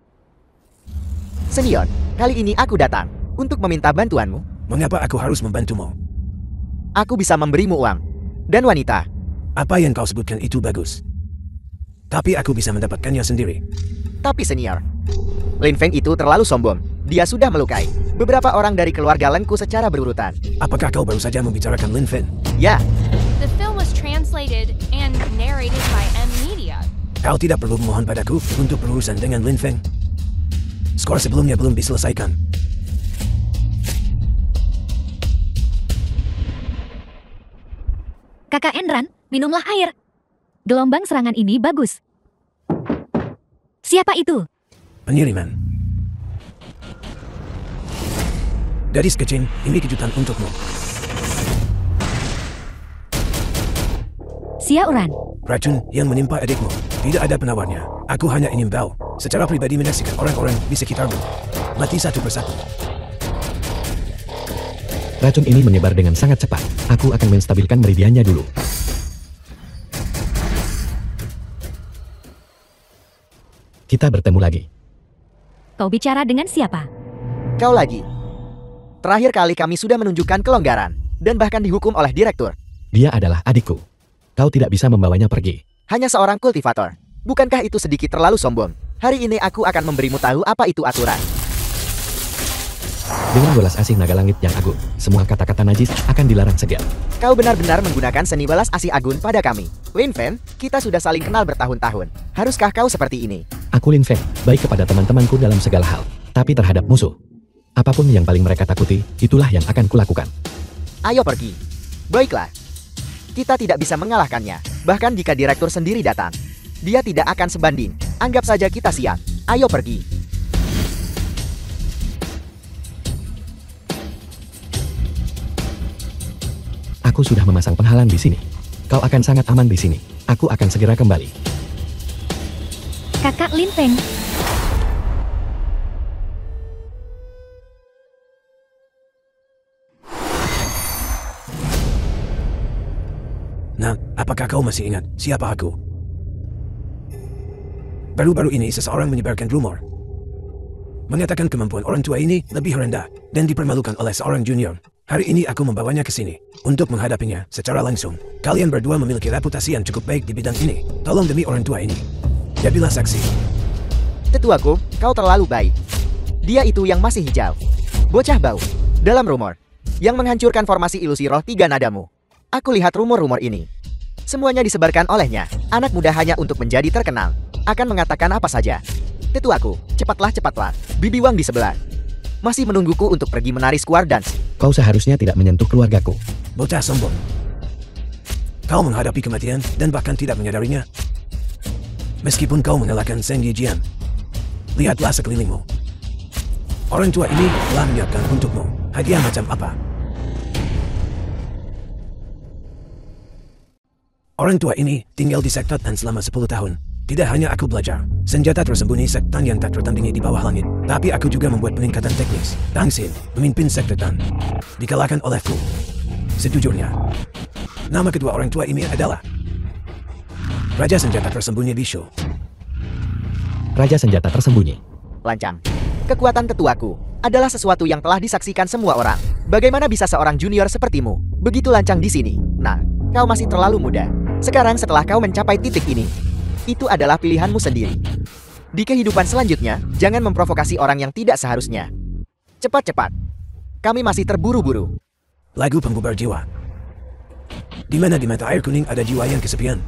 Senior, kali ini aku datang untuk meminta bantuanmu. Mengapa aku harus membantumu? Aku bisa memberimu uang. Dan wanita. Apa yang kau sebutkan itu bagus. Tapi aku bisa mendapatkannya sendiri. Tapi senior, Lin Feng itu terlalu sombong. Dia sudah melukai beberapa orang dari keluarga Lengku secara berurutan. Apakah kau baru saja membicarakan Lin Feng? Ya, The film was translated and narrated by M Media. Kau tidak perlu memohon padaku untuk berurusan dengan Lin Feng. Skor sebelumnya belum diselesaikan. Kakak Enran, minumlah air. Gelombang serangan ini bagus. Siapa itu? Pengiriman. Gadis kecil, ini kejutan untukmu. Xiaoran, Racun yang menimpa adikmu. Tidak ada penawarnya. Aku hanya ingin tahu, secara pribadi menyaksikan orang-orang di sekitarmu mati satu persatu. Racun ini menyebar dengan sangat cepat. Aku akan menstabilkan meridiannya dulu. Kita bertemu lagi. kau bicara dengan siapa? Kau lagi. Terakhir kali kami sudah menunjukkan kelonggaran, dan bahkan dihukum oleh direktur. Dia adalah adikku. Kau tidak bisa membawanya pergi. Hanya seorang kultivator. Bukankah itu sedikit terlalu sombong? Hari ini aku akan memberimu tahu apa itu aturan. Dengan welas asih naga langit yang agung, semua kata-kata najis akan dilarang segar. Kau benar-benar menggunakan seni balas asih agun pada kami. Lin Fen, kita sudah saling kenal bertahun-tahun. Haruskah kau seperti ini? Aku Lin Feng, baik kepada teman-temanku dalam segala hal, tapi terhadap musuh. Apapun yang paling mereka takuti, itulah yang akan kulakukan. Ayo pergi. Baiklah. Kita tidak bisa mengalahkannya, bahkan jika direktur sendiri datang. Dia tidak akan sebanding. Anggap saja kita siap. Ayo pergi. Aku sudah memasang penghalang di sini. Kau akan sangat aman di sini. Aku akan segera kembali. Kakak Lin Feng, Nah, apakah kau masih ingat siapa aku? Baru-baru ini seseorang menyebarkan rumor. Mengatakan kemampuan orang tua ini lebih rendah dan dipermalukan oleh seorang junior. Hari ini aku membawanya ke sini untuk menghadapinya secara langsung. Kalian berdua memiliki reputasi yang cukup baik di bidang ini. Tolong demi orang tua ini, jadilah saksi. Tetuaku, kau terlalu baik. Dia itu yang masih hijau. Bocah bau. Dalam rumor, yang menghancurkan formasi ilusi roh 3 nadamu. Aku lihat rumor-rumor ini. Semuanya disebarkan olehnya. Anak muda hanya untuk menjadi terkenal. Akan mengatakan apa saja. Tetuaku, cepatlah. Bibi Wang di sebelah. Masih menungguku untuk pergi menari square dance. Kau seharusnya tidak menyentuh keluargaku. Bocah sombong. Kau menghadapi kematian dan bahkan tidak menyadarinya. Meskipun kau mengalahkan Seng Yijian, lihatlah sekelilingmu. Orang tua ini telah menyiapkan untukmu hadiah macam apa. Orang tua ini tinggal di Sektan selama 10 tahun. Tidak hanya aku belajar senjata tersembunyi Sektan yang tak tertandingi di bawah langit, tapi aku juga membuat peningkatan teknis. Tang Xin memimpin Sektan, dikalahkan olehku. Sejujurnya, nama kedua orang tua ini adalah Raja Senjata Tersembunyi Bishu. Raja senjata tersembunyi. Lancang. Kekuatan tetuaku adalah sesuatu yang telah disaksikan semua orang. Bagaimana bisa seorang junior sepertimu begitu lancang di sini? Nah, kau masih terlalu muda. Sekarang setelah kau mencapai titik ini, itu adalah pilihanmu sendiri. Di kehidupan selanjutnya, jangan memprovokasi orang yang tidak seharusnya. Cepat-cepat. Kami masih terburu-buru. Lagu pembubar jiwa. Di mana di mata air kuning ada jiwa yang kesepian.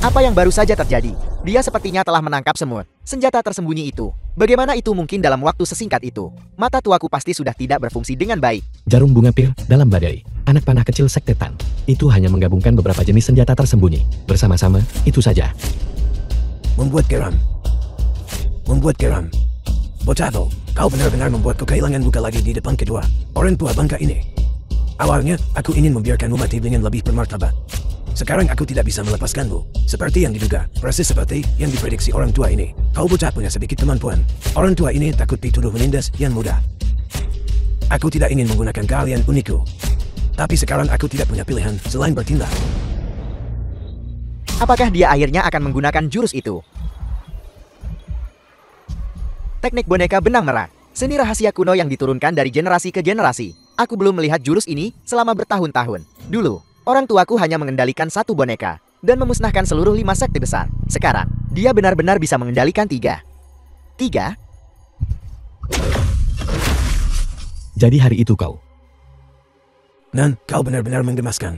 Apa yang baru saja terjadi? Dia sepertinya telah menangkap semut. Senjata tersembunyi itu. Bagaimana itu mungkin dalam waktu sesingkat itu? Mata tuaku pasti sudah tidak berfungsi dengan baik. Jarum bunga pir dalam badai. Anak panah kecil Sektetan. Itu hanya menggabungkan beberapa jenis senjata tersembunyi. Bersama-sama, itu saja. Membuat geram. Bocah, kau benar-benar membuatku kehilangan muka lagi di depan kedua orang tua bangka ini. Awalnya, aku ingin membiarkanmu mati dengan lebih bermartabat. Sekarang aku tidak bisa melepaskanmu. Seperti yang diduga, persis seperti yang diprediksi orang tua ini. Kau bocah punya sedikit kemampuan. Orang tua ini takut dituduh menindas yang mudah. Aku tidak ingin menggunakan keahlian unikku. Tapi sekarang aku tidak punya pilihan selain bertindak. Apakah dia akhirnya akan menggunakan jurus itu? Teknik boneka benang merah. Seni rahasia kuno yang diturunkan dari generasi ke generasi. Aku belum melihat jurus ini selama bertahun-tahun. Dulu, orang tuaku hanya mengendalikan 1 boneka dan memusnahkan seluruh 5 sekte besar. Sekarang, dia benar-benar bisa mengendalikan 3. 3? Jadi hari itu kau. Nan, kau benar-benar menggemaskan.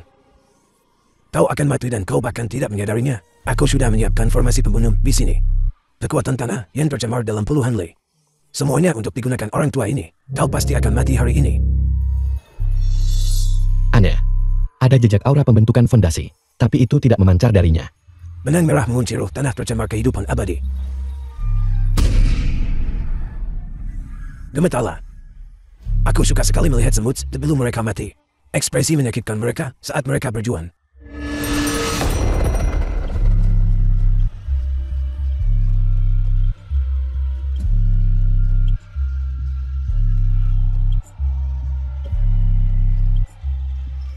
Kau akan mati dan kau bahkan tidak menyadarinya. Aku sudah menyiapkan formasi pembunuh di sini. Kekuatan tanah yang tercemar dalam puluhan li. Semuanya untuk digunakan orang tua ini. Kau pasti akan mati hari ini. Aneh. Ada jejak aura pembentukan fondasi, tapi itu tidak memancar darinya. Benang merah mengunci roh tanah tercemar kehidupan abadi. Gemetarlah. Aku suka sekali melihat semut sebelum mereka mati. Ekspresi menyakitkan mereka saat mereka berjuang.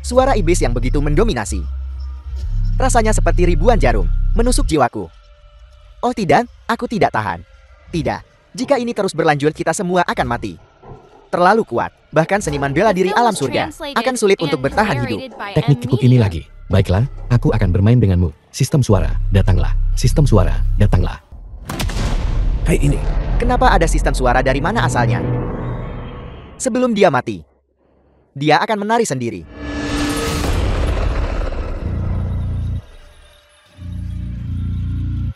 Suara iblis yang begitu mendominasi. Rasanya seperti ribuan jarum menusuk jiwaku. Oh tidak, aku tidak tahan. Tidak, jika ini terus berlanjut kita semua akan mati. Terlalu kuat, bahkan seniman bela diri alam surga akan sulit untuk bertahan hidup. Teknik kikuk ini lagi. Baiklah, aku akan bermain denganmu. Sistem suara, datanglah. Sistem suara, datanglah. Hei ini. Kenapa ada sistem suara, dari mana asalnya? Sebelum dia mati, dia akan menari sendiri.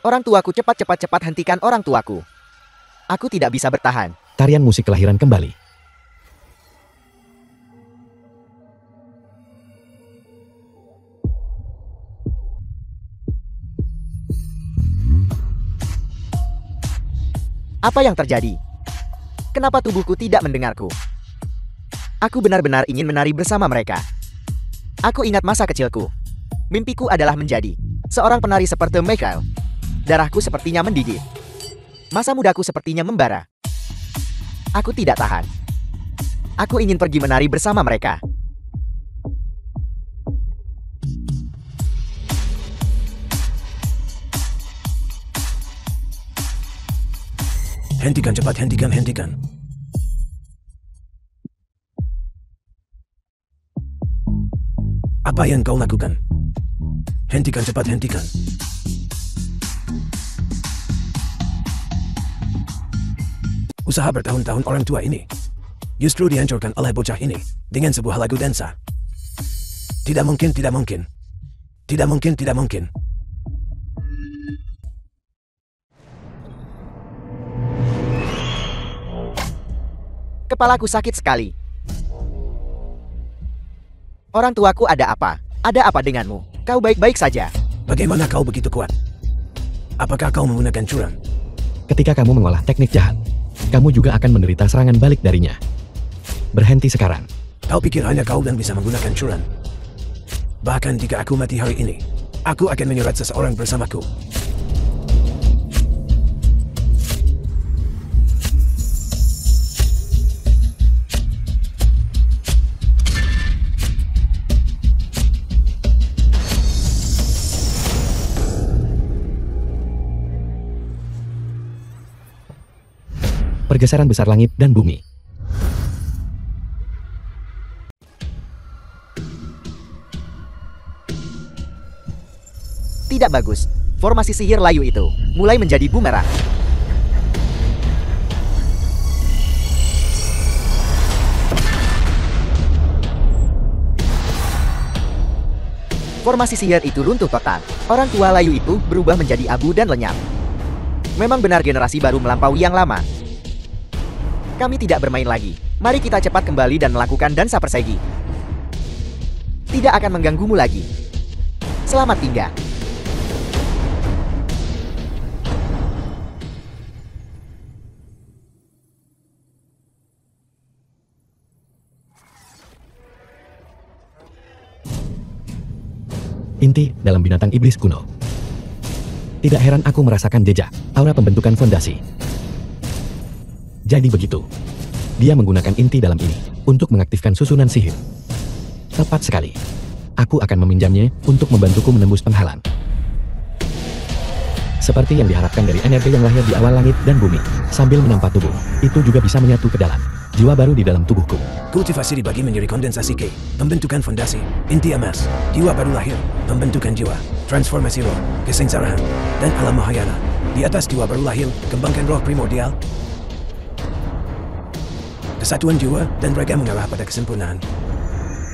Orang tuaku, cepat hentikan orang tuaku. Aku tidak bisa bertahan. Tarian musik kelahiran kembali. Apa yang terjadi? Kenapa tubuhku tidak mendengarku? Aku benar-benar ingin menari bersama mereka. Aku ingat masa kecilku. Mimpiku adalah menjadi seorang penari seperti Michael. Darahku sepertinya mendidih. Masa mudaku sepertinya membara. Aku tidak tahan. Aku ingin pergi menari bersama mereka. Hentikan cepat, hentikan. Apa yang kau lakukan? Hentikan cepat, hentikan. Usaha bertahun-tahun orang tua ini justru dihancurkan oleh bocah ini dengan sebuah lagu dansa. Tidak mungkin. Kepalaku sakit sekali. Orang tuaku, ada apa? Ada apa denganmu? Kau baik-baik saja? Bagaimana kau begitu kuat? Apakah kau menggunakan curang? Ketika kamu mengolah teknik jahat, kamu juga akan menderita serangan balik darinya. Berhenti sekarang. Kau pikir hanya kau dan bisa menggunakan curang? Bahkan jika aku mati hari ini, aku akan menyeret seseorang bersamaku. Pergeseran besar langit dan bumi. Tidak bagus. Formasi sihir layu itu mulai menjadi bumerang. Formasi sihir itu runtuh total. Orang tua layu itu berubah menjadi abu dan lenyap. Memang benar generasi baru melampaui yang lama. Kami tidak bermain lagi. Mari kita cepat kembali dan melakukan dansa persegi. Tidak akan mengganggumu lagi. Selamat tinggal. Inti dalam binatang iblis kuno. Tidak heran aku merasakan jejak aura pembentukan fondasi. Jadi begitu. Dia menggunakan inti dalam ini untuk mengaktifkan susunan sihir. Tepat sekali. Aku akan meminjamnya untuk membantuku menembus penghalang. Seperti yang diharapkan dari energi yang lahir di awal langit dan bumi, sambil menampak tubuh, itu juga bisa menyatu ke dalam jiwa baru di dalam tubuhku. Kultivasi dibagi menjadi kondensasi K, pembentukan fondasi, inti emas, jiwa baru lahir, pembentukan jiwa, transformasi roh, kesengsaraan, dan alam mahayana. Di atas jiwa baru lahir, kembangkan roh primordial, kesatuan jiwa, dan raga mengarah pada kesempurnaan.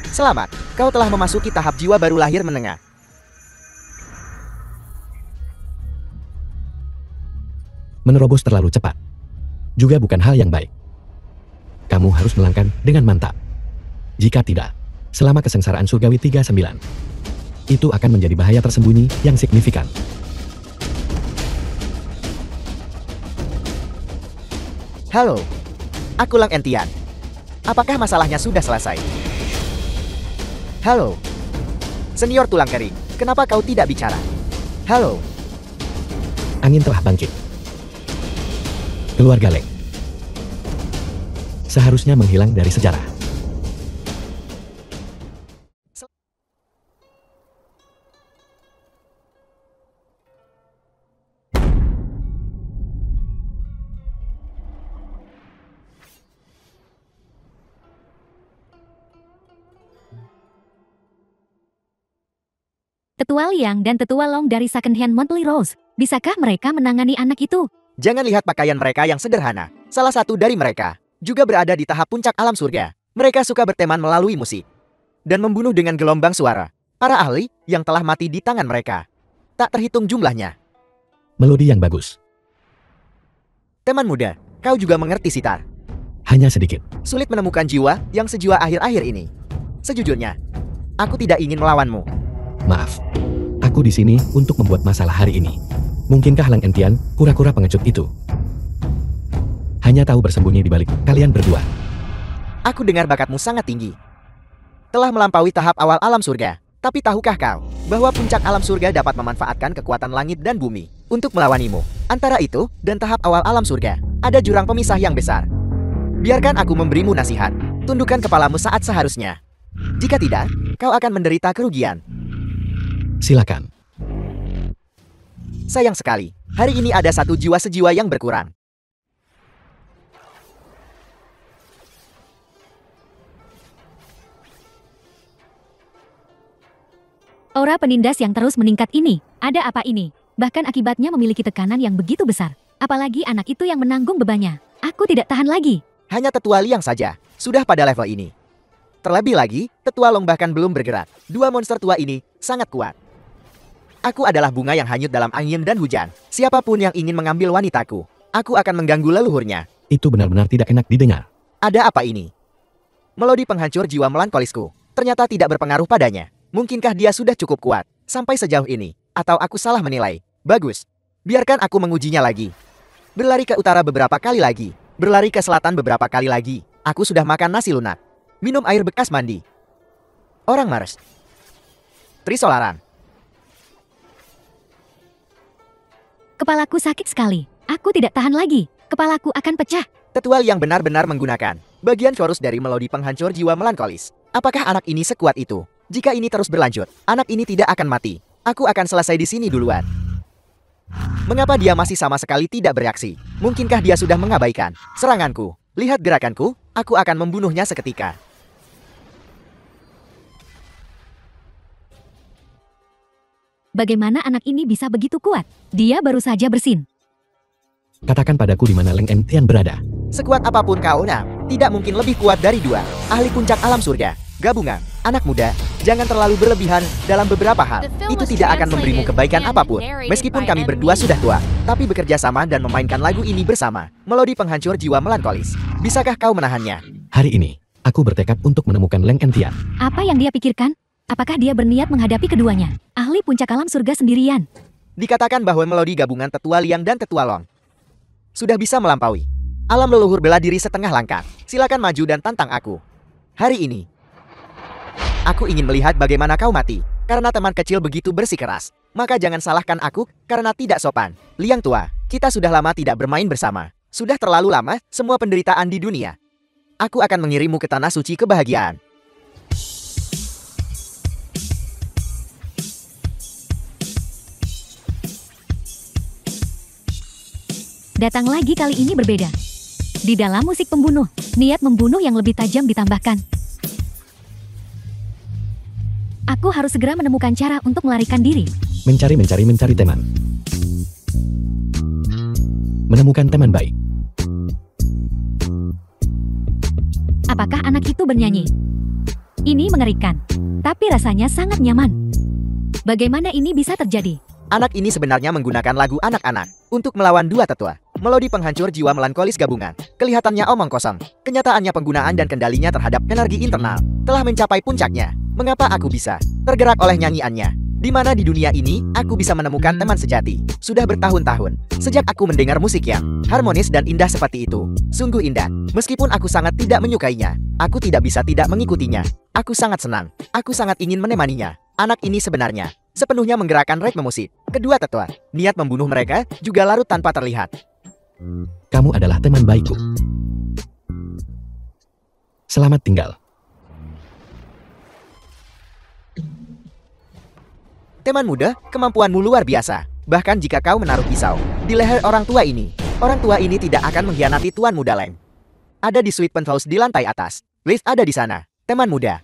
Selamat, kau telah memasuki tahap jiwa baru lahir menengah. Menerobos terlalu cepat juga bukan hal yang baik. Kamu harus melangkah dengan mantap. Jika tidak, selama kesengsaraan surgawi 39, itu akan menjadi bahaya tersembunyi yang signifikan. Halo, aku Lang Entian. Apakah masalahnya sudah selesai? Halo, Senior Tulang Kering, kenapa kau tidak bicara? Halo, Angin telah bangkit. Keluarga Leng seharusnya menghilang dari sejarah. Tetua Liang dan Tetua Long dari Second Hand Monthly Rose. Bisakah mereka menangani anak itu? jangan lihat pakaian mereka yang sederhana. Salah satu dari mereka juga berada di tahap puncak alam surga. Mereka suka berteman melalui musik dan membunuh dengan gelombang suara. Para ahli yang telah mati di tangan mereka tak terhitung jumlahnya. Melodi yang bagus. Teman muda, kau juga mengerti sitar. Hanya sedikit. Sulit menemukan jiwa yang sejiwa akhir-akhir ini. Sejujurnya, aku tidak ingin melawanmu. Maaf. Aku di sini untuk membuat masalah hari ini. Mungkinkah Lang Entian, kura-kura pengecut itu, hanya tahu bersembunyi di balik kalian berdua? Aku dengar bakatmu sangat tinggi. Telah melampaui tahap awal alam surga. Tapi tahukah kau bahwa puncak alam surga dapat memanfaatkan kekuatan langit dan bumi untuk melawanimu? Antara itu dan tahap awal alam surga, ada jurang pemisah yang besar. Biarkan aku memberimu nasihat. Tundukkan kepalamu saat seharusnya. Jika tidak, kau akan menderita kerugian. Silakan. Sayang sekali, hari ini ada satu jiwa sejiwa yang berkurang. Aura penindas yang terus meningkat ini, ada apa ini? Bahkan akibatnya memiliki tekanan yang begitu besar. Apalagi anak itu yang menanggung bebannya. Aku tidak tahan lagi. Hanya Tetua Liang saja, sudah pada level ini. Terlebih lagi, Tetua Long bahkan belum bergerak. Dua monster tua ini sangat kuat. Aku adalah bunga yang hanyut dalam angin dan hujan. Siapapun yang ingin mengambil wanitaku, aku akan mengganggu leluhurnya. Itu benar-benar tidak enak didengar. Ada apa ini? Melodi penghancur jiwa melankolisku ternyata tidak berpengaruh padanya. Mungkinkah dia sudah cukup kuat sampai sejauh ini? Atau aku salah menilai? Bagus. Biarkan aku mengujinya lagi. Berlari ke utara beberapa kali lagi. Berlari ke selatan beberapa kali lagi. Aku sudah makan nasi lunak. Minum air bekas mandi. Orang Mars. Trisolaran. Kepalaku sakit sekali. Aku tidak tahan lagi. Kepalaku akan pecah. Tetua yang benar-benar menggunakan bagian chorus dari melodi penghancur jiwa melankolis. Apakah anak ini sekuat itu? Jika ini terus berlanjut, anak ini tidak akan mati. Aku akan selesai di sini duluan. Mengapa dia masih sama sekali tidak bereaksi? Mungkinkah dia sudah mengabaikan seranganku? Lihat gerakanku, aku akan membunuhnya seketika. Bagaimana anak ini bisa begitu kuat? Dia baru saja bersin. Katakan padaku di mana Lang Entian berada. Sekuat apapun kau, tidak mungkin lebih kuat dari dua ahli puncak alam surga. Gabungan, anak muda, jangan terlalu berlebihan dalam beberapa hal. Itu tidak akan memberimu kebaikan apapun. Meskipun kami berdua sudah tua, tapi bekerja sama dan memainkan lagu ini bersama. Melodi penghancur jiwa melankolis. Bisakah kau menahannya? Hari ini, aku bertekad untuk menemukan Lang Entian. Apa yang dia pikirkan? Apakah dia berniat menghadapi keduanya? Ahli puncak alam surga sendirian. Dikatakan bahwa melodi gabungan Tetua Liang dan Tetua Long sudah bisa melampaui alam leluhur bela diri setengah langkah. Silakan maju dan tantang aku. Hari ini, aku ingin melihat bagaimana kau mati. Karena teman kecil begitu bersikeras, maka jangan salahkan aku karena tidak sopan. Liang tua, kita sudah lama tidak bermain bersama. Sudah terlalu lama semua penderitaan di dunia. Aku akan mengirimmu ke tanah suci kebahagiaan. Datang lagi kali ini berbeda. Di dalam musik pembunuh, niat membunuh yang lebih tajam ditambahkan. Aku harus segera menemukan cara untuk melarikan diri. Mencari teman. Menemukan teman baik. Apakah anak itu bernyanyi? Ini mengerikan, tapi rasanya sangat nyaman. Bagaimana ini bisa terjadi? Anak ini sebenarnya menggunakan lagu anak-anak untuk melawan dua tetua. Melodi penghancur jiwa melankolis gabungan. Kelihatannya omong kosong. Kenyataannya penggunaan dan kendalinya terhadap energi internal telah mencapai puncaknya. Mengapa aku bisa tergerak oleh nyanyiannya? Di mana di dunia ini aku bisa menemukan teman sejati? Sudah bertahun-tahun sejak aku mendengar musik yang harmonis dan indah seperti itu. Sungguh indah. Meskipun aku sangat tidak menyukainya, aku tidak bisa tidak mengikutinya. Aku sangat senang. Aku sangat ingin menemaninya. Anak ini sebenarnya sepenuhnya menggerakkan ritme musik. Kedua tetua, niat membunuh mereka juga larut tanpa terlihat. Kamu adalah teman baikku. Selamat tinggal. Teman muda, kemampuanmu luar biasa. Bahkan jika kau menaruh pisau di leher orang tua ini tidak akan mengkhianati Tuan Muda Leng. Ada di suite penthouse di lantai atas. Lift ada di sana. Teman muda.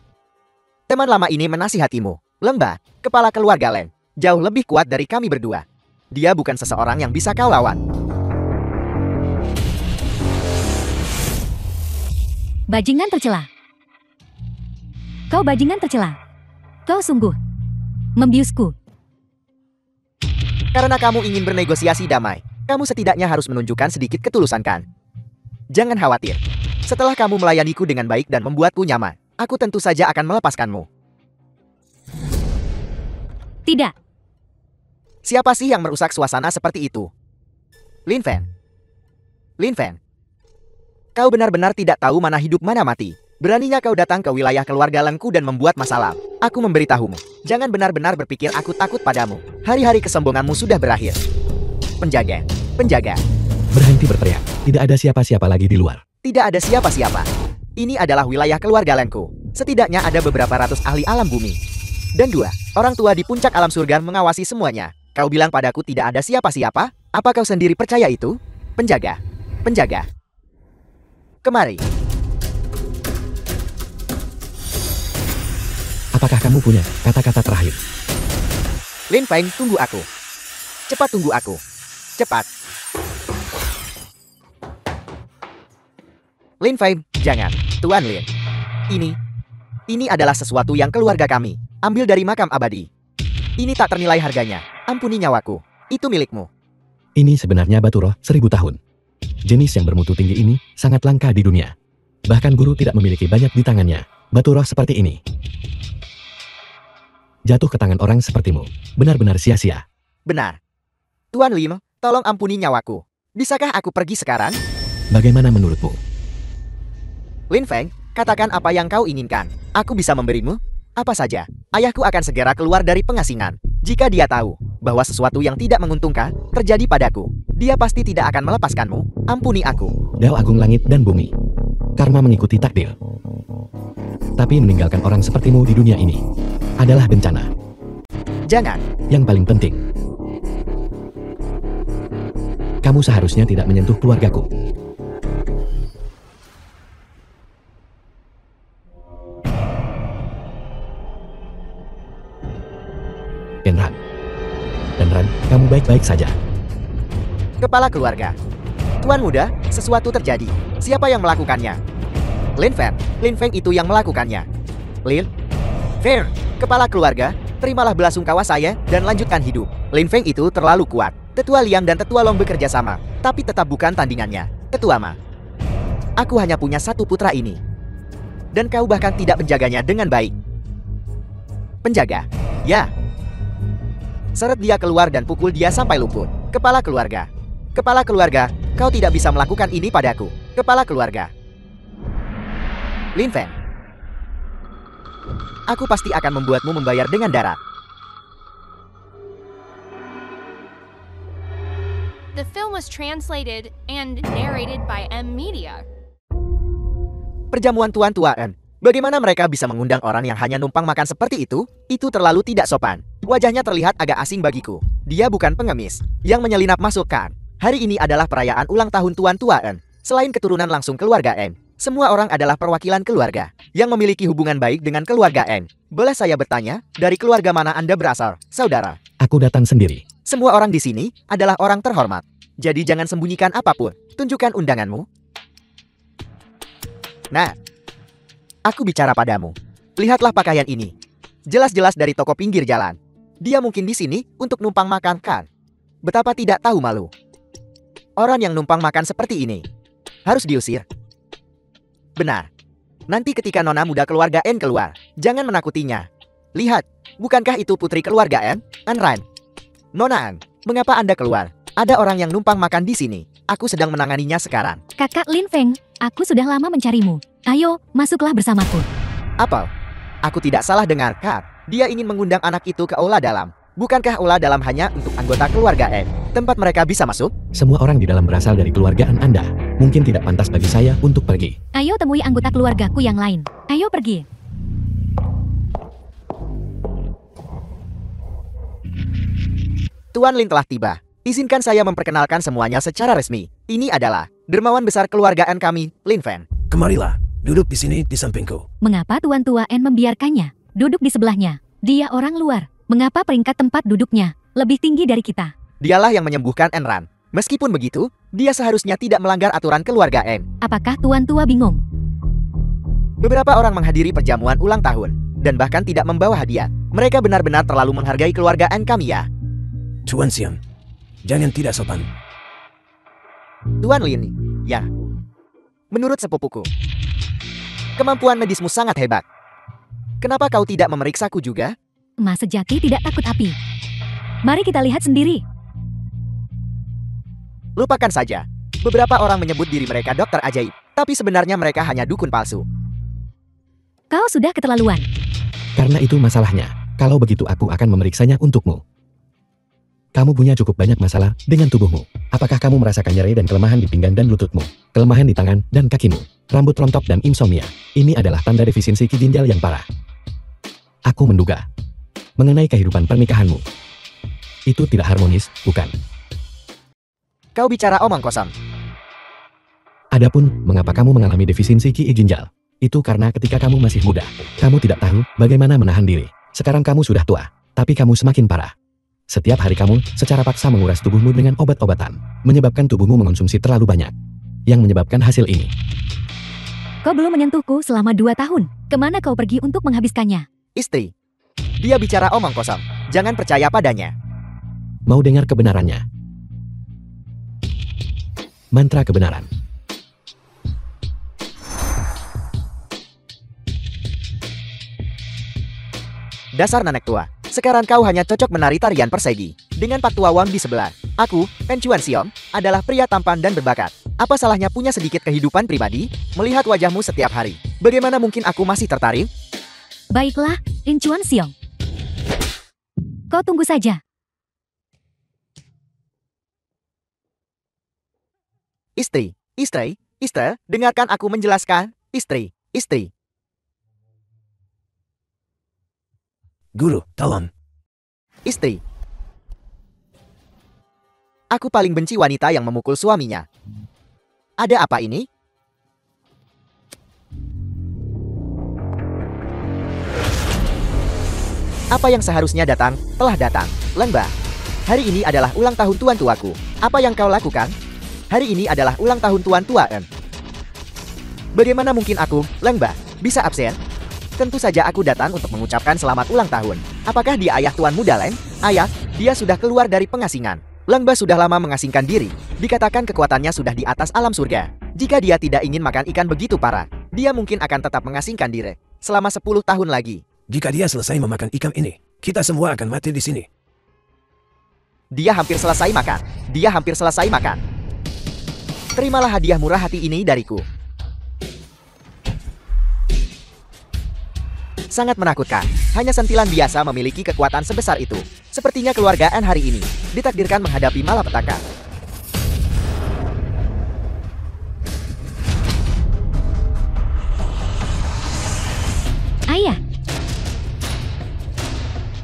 Teman lama ini menasihatimu. Lembah, kepala keluarga Leng, jauh lebih kuat dari kami berdua. Dia bukan seseorang yang bisa kau lawan. Bajingan tercela. Kau bajingan tercela. Kau sungguh membiusku. Karena kamu ingin bernegosiasi damai, kamu setidaknya harus menunjukkan sedikit ketulusan kan? Jangan khawatir. Setelah kamu melayaniku dengan baik dan membuatku nyaman, aku tentu saja akan melepaskanmu. Tidak. Siapa sih yang merusak suasana seperti itu? Lin Fen. Lin Fen. Kau benar-benar tidak tahu mana hidup mana mati. Beraninya kau datang ke wilayah keluarga Lengku dan membuat masalah. Aku memberitahumu, jangan benar-benar berpikir aku takut padamu. Hari-hari kesombonganmu sudah berakhir. Penjaga, penjaga. Berhenti berteriak. Tidak ada siapa-siapa lagi di luar. Tidak ada siapa-siapa. Ini adalah wilayah keluarga Lengku. Setidaknya ada beberapa ratus ahli alam bumi. Dan 2 orang tua di puncak alam surga mengawasi semuanya. Kau bilang padaku tidak ada siapa-siapa? Apa kau sendiri percaya itu? Penjaga, penjaga. Kemari. Apakah kamu punya kata-kata terakhir? Lin Feng, tunggu aku. Cepat tunggu aku. Cepat. Lin Feng, jangan. Tuan Lin. Ini adalah sesuatu yang keluarga kami ambil dari makam abadi. Ini tak ternilai harganya. Ampuni nyawaku. Itu milikmu. Ini sebenarnya batu roh 1000 tahun. Jenis yang bermutu tinggi ini sangat langka di dunia. Bahkan guru tidak memiliki banyak di tangannya. Batu roh seperti ini jatuh ke tangan orang sepertimu benar-benar sia-sia. Benar. Tuan Lim, tolong ampuni nyawaku. Bisakah aku pergi sekarang? Bagaimana menurutmu? Lin Feng, katakan apa yang kau inginkan. Aku bisa memberimu apa saja. Ayahku akan segera keluar dari pengasingan. Jika dia tahu bahwa sesuatu yang tidak menguntungkan terjadi padaku, dia pasti tidak akan melepaskanmu. Ampuni aku. Dao Agung Langit dan Bumi. Karma mengikuti takdir. Tapi meninggalkan orang sepertimu di dunia ini adalah bencana. Jangan. Yang paling penting, kamu seharusnya tidak menyentuh keluargaku. Denran, kamu baik-baik saja. Kepala keluarga. Tuan muda, sesuatu terjadi. Siapa yang melakukannya? Lin Feng itu yang melakukannya. Lin Feng, kepala keluarga, terimalah belasungkawa saya dan lanjutkan hidup. Lin Feng itu terlalu kuat. Tetua Liang dan Tetua Long bekerja sama, tapi tetap bukan tandingannya. Tetua Ma, aku hanya punya satu putra ini. Dan kau bahkan tidak menjaganya dengan baik. Penjaga, ya. Seret dia keluar dan pukul dia sampai lumpuh. Kepala keluarga. Kepala keluarga, kau tidak bisa melakukan ini padaku. Kepala keluarga. Lin Feng, aku pasti akan membuatmu membayar dengan darah. The film was translated and narrated by M Media. Perjamuan Tuan Tuaan. Bagaimana mereka bisa mengundang orang yang hanya numpang makan seperti itu? Itu terlalu tidak sopan. Wajahnya terlihat agak asing bagiku. Dia bukan pengemis yang menyelinap masuk kan. Hari ini adalah perayaan ulang tahun Tuan Tuaan. Selain keturunan langsung keluarga N, semua orang adalah perwakilan keluarga yang memiliki hubungan baik dengan keluarga N. Boleh saya bertanya, dari keluarga mana Anda berasal, saudara? Aku datang sendiri. Semua orang di sini adalah orang terhormat. Jadi jangan sembunyikan apapun. Tunjukkan undanganmu. Nah, aku bicara padamu. Lihatlah pakaian ini. Jelas-jelas dari toko pinggir jalan. Dia mungkin di sini untuk numpang makan kan? Betapa tidak tahu malu. Orang yang numpang makan seperti ini harus diusir. Benar. Nanti ketika nona muda keluarga N keluar, jangan menakutinya. Lihat, bukankah itu putri keluarga N? Anran. Nona An, mengapa Anda keluar? Ada orang yang numpang makan di sini. Aku sedang menanganinya sekarang. Kakak Lin Feng, aku sudah lama mencarimu. Ayo, masuklah bersamaku. Apel, aku tidak salah dengar, Kak. Dia ingin mengundang anak itu ke aula dalam. Bukankah aula dalam hanya untuk anggota keluarga N? Tempat mereka bisa masuk? Semua orang di dalam berasal dari keluargaan Anda. Mungkin tidak pantas bagi saya untuk pergi. Ayo temui anggota keluargaku yang lain. Ayo pergi. Tuan Lin telah tiba. Izinkan saya memperkenalkan semuanya secara resmi. Ini adalah dermawan besar keluargaan kami, Lin Feng. Kemarilah, duduk di sini di sampingku. Mengapa Tuan Tua N membiarkannya duduk di sebelahnya? Dia orang luar. Mengapa peringkat tempat duduknya lebih tinggi dari kita? Dialah yang menyembuhkan Enran. Meskipun begitu, dia seharusnya tidak melanggar aturan keluarga N. Apakah Tuan Tua bingung? Beberapa orang menghadiri perjamuan ulang tahun dan bahkan tidak membawa hadiah. Mereka benar-benar terlalu menghargai keluarga N kami ya. Tuan Xiang, jangan tidak sopan. Tuan Lin, ya. Menurut sepupuku, kemampuan medismu sangat hebat. Kenapa kau tidak memeriksaku juga? Emas sejati tidak takut api. Mari kita lihat sendiri. Lupakan saja. Beberapa orang menyebut diri mereka dokter ajaib, tapi sebenarnya mereka hanya dukun palsu. Kau sudah keterlaluan. Karena itu masalahnya. Kalau begitu aku akan memeriksanya untukmu. Kamu punya cukup banyak masalah dengan tubuhmu. Apakah kamu merasakan nyeri dan kelemahan di pinggang dan lututmu? Kelemahan di tangan dan kakimu? Rambut rontok dan insomnia? Ini adalah tanda defisiensi Ki ginjal yang parah. Aku menduga. Mengenai kehidupan pernikahanmu. Itu tidak harmonis, bukan? Kau bicara omong kosong. Adapun, mengapa kamu mengalami defisiensi Ki ginjal? Itu karena ketika kamu masih muda, kamu tidak tahu bagaimana menahan diri. Sekarang kamu sudah tua, tapi kamu semakin parah. Setiap hari kamu secara paksa menguras tubuhmu dengan obat-obatan, menyebabkan tubuhmu mengonsumsi terlalu banyak, yang menyebabkan hasil ini. Kau belum menyentuhku selama 2 tahun. Kemana kau pergi untuk menghabiskannya? Istri. Dia bicara omong kosong. Jangan percaya padanya. Mau dengar kebenarannya? Mantra kebenaran. Dasar nenek tua. Sekarang kau hanya cocok menari tarian persegi. Dengan Pak Tua Wang di sebelah. Aku, Pen Chuan Xiong, adalah pria tampan dan berbakat. Apa salahnya punya sedikit kehidupan pribadi? Melihat wajahmu setiap hari. Bagaimana mungkin aku masih tertarik? Baiklah, Lin Chuan Xiong. Kau tunggu saja. Istri, dengarkan aku menjelaskan. Istri. Guru, tolong. Istri. Aku paling benci wanita yang memukul suaminya. Ada apa ini? Apa yang seharusnya datang, telah datang. Lengba. Hari ini adalah ulang tahun tuan tuaku. Apa yang kau lakukan? Hari ini adalah ulang tahun tuan tua N. Bagaimana mungkin aku, Lengba, bisa absen? Tentu saja aku datang untuk mengucapkan selamat ulang tahun. Apakah dia ayah tuan muda Len? Ayah, dia sudah keluar dari pengasingan. Lengba sudah lama mengasingkan diri. Dikatakan kekuatannya sudah di atas alam surga. Jika dia tidak ingin makan ikan begitu parah, dia mungkin akan tetap mengasingkan diri selama 10 tahun lagi. Jika dia selesai memakan ikan ini, kita semua akan mati di sini. Dia hampir selesai makan. Terimalah hadiah murah hati ini dariku. Sangat menakutkan. Hanya sentilan biasa memiliki kekuatan sebesar itu. Sepertinya keluarga N hari ini ditakdirkan menghadapi malapetaka. Ayah,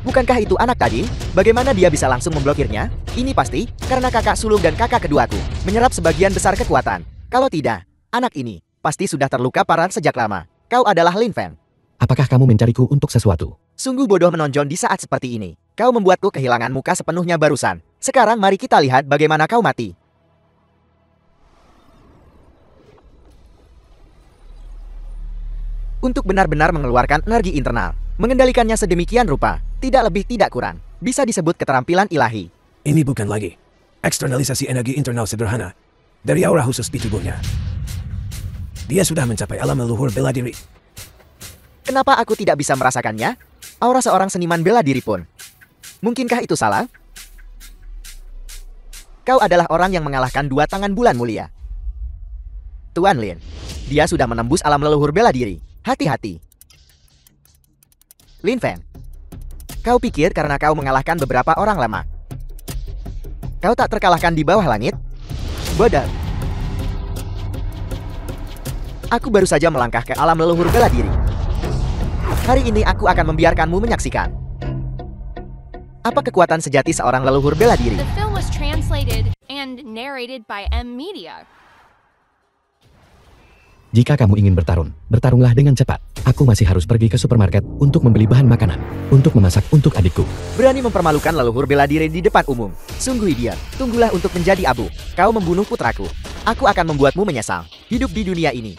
Bukankah itu anak tadi? Bagaimana dia bisa langsung memblokirnya? Ini pasti karena kakak sulung dan kakak keduaku menyerap sebagian besar kekuatan. Kalau tidak, anak ini pasti sudah terluka parah sejak lama. Kau adalah Lin Feng. Apakah kamu mencariku untuk sesuatu? Sungguh bodoh menonjol di saat seperti ini. Kau membuatku kehilangan muka sepenuhnya barusan. Sekarang mari kita lihat bagaimana kau mati. Untuk benar-benar mengeluarkan energi internal, mengendalikannya sedemikian rupa, tidak lebih tidak kurang, bisa disebut keterampilan ilahi. Ini bukan lagi Eksternalisasi energi internal sederhana dari aura khusus di tubuhnya. Dia sudah mencapai alam leluhur bela diri. Kenapa aku tidak bisa merasakannya? Aura seorang seniman bela diri pun. Mungkinkah itu salah? Kau adalah orang yang mengalahkan 2 tangan bulan mulia. Tuan Lin, dia sudah menembus alam leluhur bela diri. Hati-hati. Lin Feng, kau pikir karena kau mengalahkan beberapa orang lama, kau tak terkalahkan di bawah langit? Bodoh. Aku baru saja melangkah ke alam leluhur bela diri. Hari ini aku akan membiarkanmu menyaksikan apa kekuatan sejati seorang leluhur bela diri. The film was translated and narrated by M Media. Jika kamu ingin bertarung, bertarunglah dengan cepat. Aku masih harus pergi ke supermarket untuk membeli bahan makanan, untuk memasak untuk adikku. Berani mempermalukan leluhur bela diri di depan umum. Sungguh idiot. Tunggulah untuk menjadi abu. Kau membunuh putraku. Aku akan membuatmu menyesal hidup di dunia ini.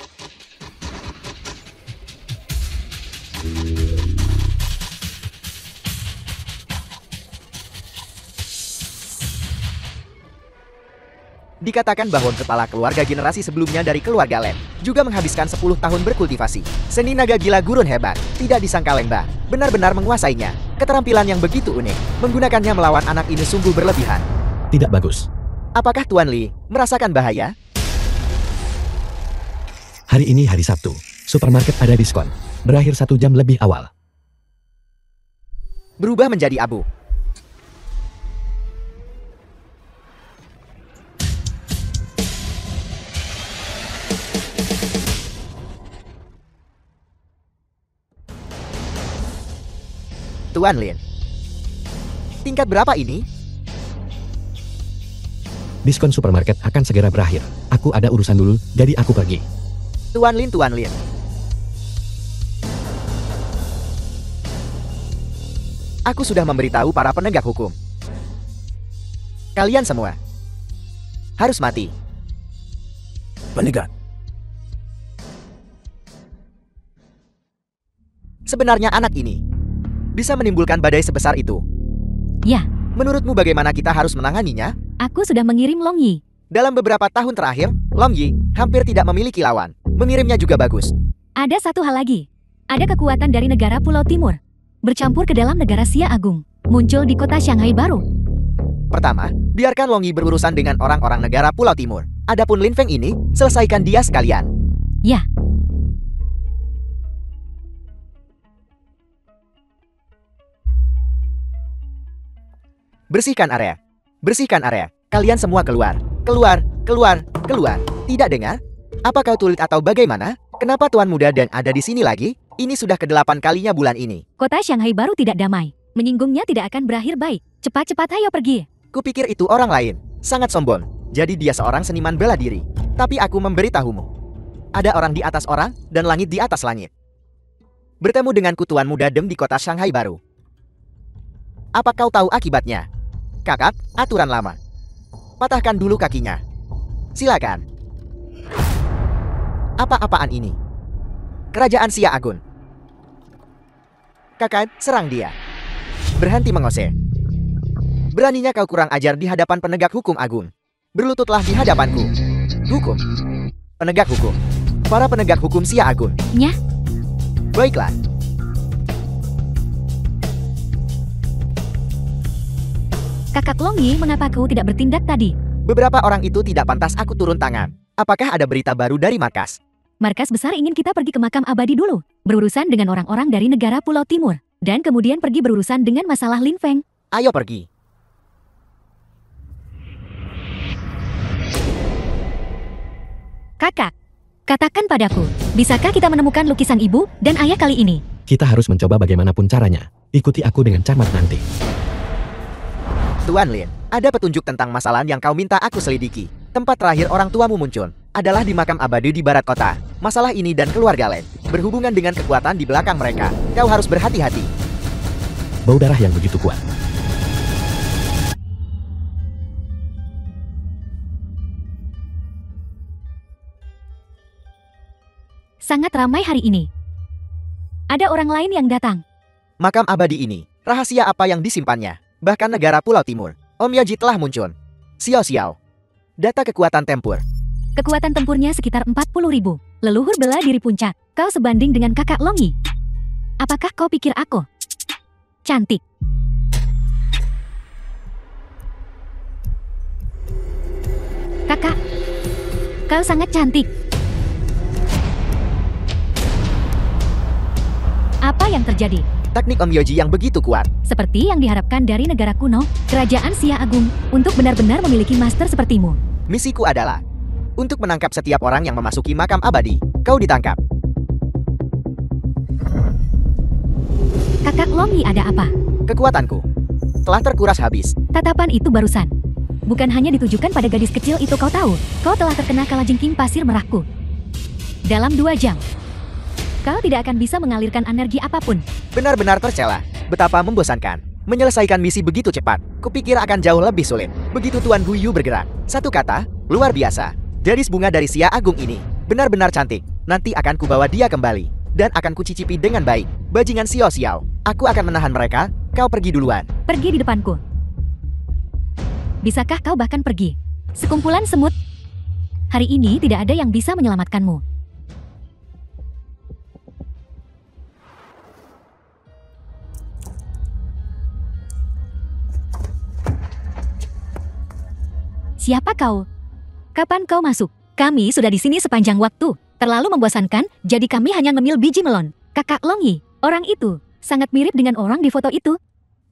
Dikatakan bahwa kepala keluarga generasi sebelumnya dari keluarga Lem juga menghabiskan 10 tahun berkultivasi. Seni naga gila gurun hebat, tidak disangka Lembah benar-benar menguasainya. Keterampilan yang begitu unik, menggunakannya melawan anak ini sungguh berlebihan. Tidak bagus. Apakah Tuan Li merasakan bahaya? Hari ini hari Sabtu. Supermarket ada diskon. Berakhir 1 jam lebih awal. Berubah menjadi abu. Tuan Lin, tingkat berapa ini? Diskon supermarket akan segera berakhir. Aku ada urusan dulu, jadi aku pergi. Tuan Lin, Tuan Lin. Aku sudah memberitahu para penegak hukum. Kalian semua harus mati. Penegak. Sebenarnya anak ini bisa menimbulkan badai sebesar itu. Ya, Menurutmu bagaimana kita harus menanganinya? aku sudah mengirim Long Yi. Dalam beberapa tahun terakhir, Long Yi hampir tidak memiliki lawan. Mengirimnya juga bagus. Ada satu hal lagi. Ada kekuatan dari negara Pulau Timur. Bercampur ke dalam negara Xia Agung. Muncul di kota Shanghai baru. Pertama, biarkan Long Yi berurusan dengan orang-orang negara Pulau Timur. Adapun Lin Feng ini, selesaikan dia sekalian. Ya, Bersihkan area. Bersihkan area. Kalian semua keluar. Keluar, keluar, keluar. Tidak dengar? Apa kau tulit atau bagaimana? Kenapa Tuan Muda dan ada di sini lagi? Ini sudah ke-8 kalinya bulan ini. kota Shanghai baru tidak damai. Menyinggungnya tidak akan berakhir baik. Cepat-cepat ayo pergi. Kupikir itu orang lain. Sangat sombong. Jadi dia seorang seniman bela diri. Tapi aku memberitahumu. Ada orang di atas orang, dan langit di atas langit. Bertemu denganku Tuan Muda Dem di kota Shanghai baru. Apa kau tahu akibatnya? Kakak, aturan lama. Patahkan dulu kakinya. Silakan. Apa-apaan ini? Kerajaan Xia Agung. Kakak, serang dia. Berhenti mengose. Beraninya kau kurang ajar di hadapan penegak hukum agung. Berlututlah di hadapanku. Hukum. Penegak hukum. Para penegak hukum Xia Agung. Nyah, Baiklah. kakak Long Yi, mengapa kau tidak bertindak tadi? Beberapa orang itu tidak pantas aku turun tangan. Apakah ada berita baru dari markas? Markas besar ingin kita pergi ke makam abadi dulu. Berurusan dengan orang-orang dari negara Pulau Timur. Dan kemudian pergi berurusan dengan masalah Lin Feng. Ayo pergi. Kakak, katakan padaku, bisakah kita menemukan lukisan ibu dan ayah kali ini? Kita harus mencoba bagaimanapun caranya. Ikuti aku dengan cermat nanti. Tuan Lin, ada petunjuk tentang masalah yang kau minta aku selidiki. Tempat terakhir orang tuamu muncul adalah di makam abadi di barat kota. Masalah ini dan keluarga Lin berhubungan dengan kekuatan di belakang mereka. Kau harus berhati-hati. Bau darah yang begitu kuat. Sangat ramai hari ini. Ada orang lain yang datang. Makam abadi ini, rahasia apa yang disimpannya? Bahkan negara Pulau Timur, Om Yaji telah muncul. Xiao Xiao. Data kekuatan tempur. Kekuatan tempurnya sekitar 40.000. Leluhur bela diri puncak. Kau sebanding dengan kakak Longi. Apakah kau pikir aku cantik? Kakak, kau sangat cantik. Apa yang terjadi? Teknik Om Yoji yang begitu kuat. Seperti yang diharapkan dari negara kuno, Kerajaan Xia Agung, untuk benar-benar memiliki master sepertimu. Misiku adalah untuk menangkap setiap orang yang memasuki makam abadi. Kau ditangkap. Kakak Longi, ada apa? Kekuatanku telah terkuras habis. Tatapan itu barusan bukan hanya ditujukan pada gadis kecil itu, kau tahu. Kau telah terkena kalajengking pasir merahku. Dalam 2 jam, kau tidak akan bisa mengalirkan energi apapun. Benar-benar tercela. Betapa membosankan. Menyelesaikan misi begitu cepat. Kupikir akan jauh lebih sulit. Begitu Tuan Guyu bergerak. Satu kata, luar biasa. Gadis bunga dari Xia Agung ini benar-benar cantik. Nanti akan kubawa dia kembali. Dan akan kucicipi dengan baik. Bajingan Xiao Xiao. Aku akan menahan mereka. Kau pergi duluan. Pergi di depanku. Bisakah kau bahkan pergi? Sekumpulan semut. Hari ini tidak ada yang bisa menyelamatkanmu. Siapa kau? Kapan kau masuk? Kami sudah di sini sepanjang waktu. Terlalu membosankan, jadi kami hanya ngemil biji melon. Kakak Longi, orang itu sangat mirip dengan orang di foto itu.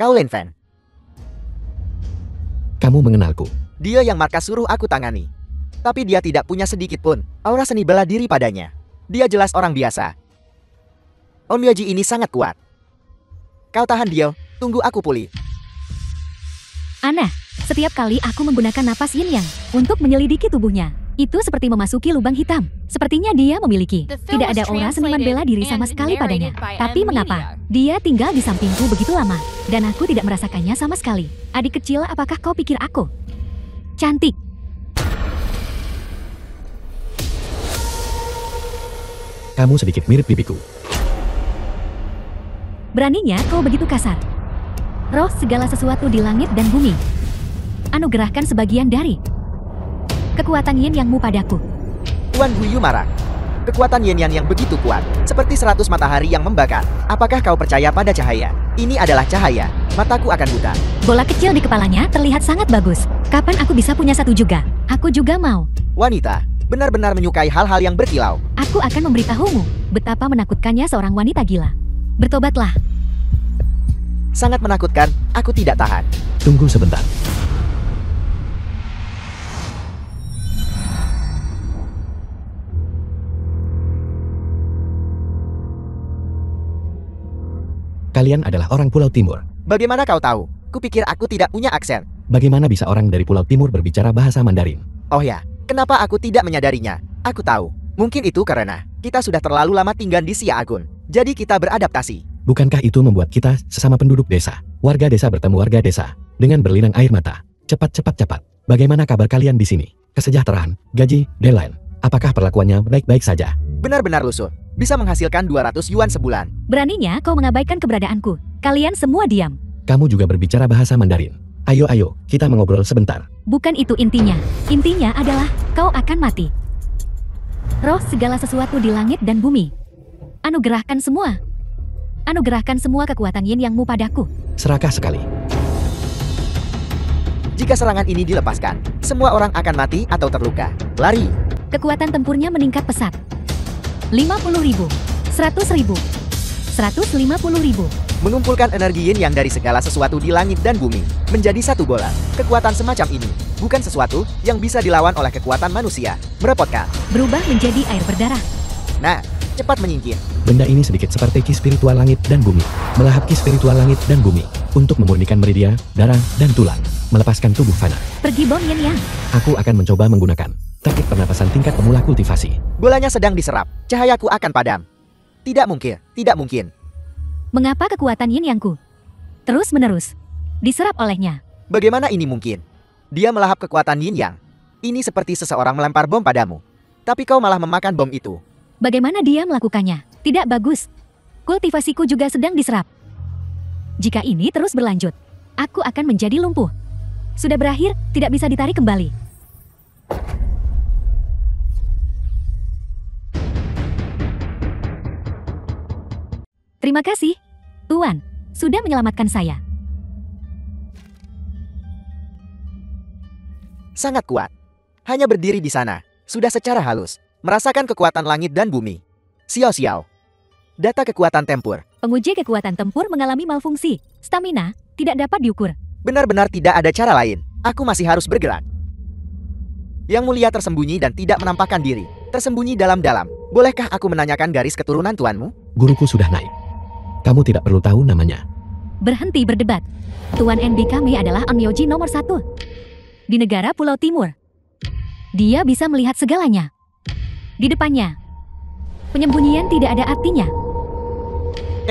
Kau Lin Fan. Kamu mengenalku. Dia yang Markas suruh aku tangani. Tapi dia tidak punya sedikit pun aura seni bela diri padanya. Dia jelas orang biasa. Om Yoji ini sangat kuat. Kau tahan dia, tunggu aku pulih. Aneh, setiap kali aku menggunakan napas yin yang untuk menyelidiki tubuhnya, itu seperti memasuki lubang hitam. Sepertinya dia memiliki tidak ada aura seniman bela diri sama sekali padanya. Tapi mengapa? Dia tinggal di sampingku begitu lama, dan aku tidak merasakannya sama sekali. Adik kecil, apakah kau pikir aku cantik? Kamu sedikit mirip pipiku. Beraninya kau begitu kasar. Roh segala sesuatu di langit dan bumi, anugerahkan sebagian dari kekuatan yin yangmu padaku. Tuan Guyu marah. Kekuatan yin yang begitu kuat, seperti 100 matahari yang membakar. Apakah kau percaya pada cahaya? Ini adalah cahaya. Mataku akan buta. Bola kecil di kepalanya terlihat sangat bagus. Kapan aku bisa punya satu juga? Aku juga mau. Wanita benar-benar menyukai hal-hal yang berkilau. Aku akan memberitahumu betapa menakutkannya seorang wanita gila. Bertobatlah. Sangat menakutkan, aku tidak tahan. Tunggu sebentar. Kalian adalah orang Pulau Timur. Bagaimana kau tahu? Kupikir aku tidak punya aksen. Bagaimana bisa orang dari Pulau Timur berbicara bahasa Mandarin? Oh ya, kenapa aku tidak menyadarinya? Aku tahu. Mungkin itu karena kita sudah terlalu lama tinggal di Xia Agung. Jadi kita beradaptasi. Bukankah itu membuat kita sesama penduduk desa? Warga desa bertemu warga desa dengan berlinang air mata. Cepat. Bagaimana kabar kalian di sini? Kesejahteraan, gaji, deadline. Apakah perlakuannya baik-baik saja? Benar-benar lusuh. Bisa menghasilkan 200 yuan sebulan. Beraninya kau mengabaikan keberadaanku. Kalian semua diam. Kamu juga berbicara bahasa Mandarin. Ayo, kita mengobrol sebentar. Bukan itu intinya. Intinya adalah kau akan mati. Roh segala sesuatu di langit dan bumi, anugerahkan semua. Anugerahkan semua kekuatan yin yangmu padaku. Serakah sekali. Jika serangan ini dilepaskan, semua orang akan mati atau terluka. Lari. Kekuatan tempurnya meningkat pesat. 50.000, 100.000, 150.000. Mengumpulkan energi yin yang dari segala sesuatu di langit dan bumi menjadi satu bola. Kekuatan semacam ini bukan sesuatu yang bisa dilawan oleh kekuatan manusia. Merepotkan. Berubah menjadi air berdarah. Nah, cepat menyingkir. Benda ini sedikit seperti ki spiritual langit dan bumi. Melahap ki spiritual langit dan bumi untuk memurnikan meridia, darah, dan tulang. Melepaskan tubuh fana. Pergi Bong Yin Yang. Aku akan mencoba menggunakan teknik pernapasan tingkat pemula kultivasi. Bolanya sedang diserap. Cahayaku akan padam. Tidak mungkin. Mengapa kekuatan yin yangku terus-menerus diserap olehnya? Bagaimana ini mungkin? Dia melahap kekuatan yin yang. Ini seperti seseorang melempar bom padamu. Tapi kau malah memakan bom itu. Bagaimana dia melakukannya? Tidak bagus. Kultivasiku juga sedang diserap. Jika ini terus berlanjut, aku akan menjadi lumpuh. Sudah berakhir, tidak bisa ditarik kembali. Terima kasih, Tuan. Sudah menyelamatkan saya. Sangat kuat. Hanya berdiri di sana, sudah secara halus, merasakan kekuatan langit dan bumi. Xiao. Data kekuatan tempur. Penguji kekuatan tempur mengalami malfungsi. Stamina tidak dapat diukur. Benar-benar tidak ada cara lain. Aku masih harus bergerak. Yang mulia tersembunyi dan tidak menampakkan diri. Tersembunyi dalam-dalam. Bolehkah aku menanyakan garis keturunan tuanmu? Guruku sudah naik. Kamu tidak perlu tahu namanya. Berhenti berdebat. Tuan NB kami adalah Onmyoji nomor 1. Di negara Pulau Timur. Dia bisa melihat segalanya. Di depannya. Penyembunyian tidak ada artinya.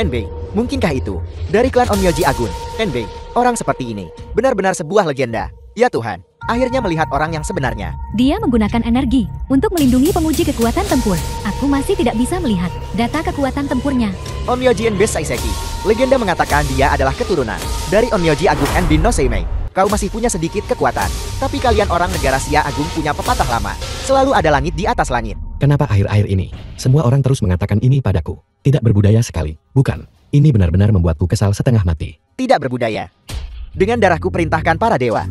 Enbei, mungkinkah itu? Dari klan Onmyoji Agun. Enbei, orang seperti ini. Benar-benar sebuah legenda. Ya Tuhan, akhirnya melihat orang yang sebenarnya. Dia menggunakan energi untuk melindungi penguji kekuatan tempur. Aku masih tidak bisa melihat data kekuatan tempurnya. Onmyoji Enbei Saiseki. Legenda mengatakan dia adalah keturunan dari Onmyoji Agung Enbei no Seimei. Kau masih punya sedikit kekuatan. Tapi kalian orang negara Xia Agung punya pepatah lama. Selalu ada langit di atas langit. Kenapa akhir-akhir ini, semua orang terus mengatakan ini padaku? Tidak berbudaya sekali, bukan? Ini benar-benar membuatku kesal setengah mati. Tidak berbudaya. Dengan darahku perintahkan para dewa.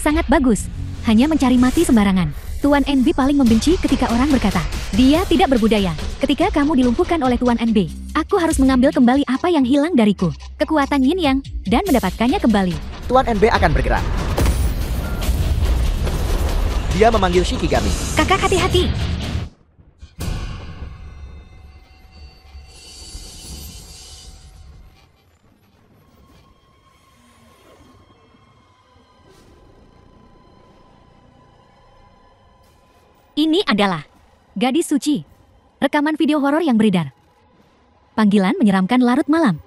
Sangat bagus. Hanya mencari mati sembarangan. Tuan NB paling membenci ketika orang berkata, dia tidak berbudaya. Ketika kamu dilumpuhkan oleh Tuan NB, aku harus mengambil kembali apa yang hilang dariku. Kekuatan Yin Yang, dan mendapatkannya kembali. Tuan NB akan bergerak. Dia memanggil Shikigami. Kakak hati-hati. Ini adalah gadis suci. Rekaman video horor yang beredar. Panggilan menyeramkan larut malam.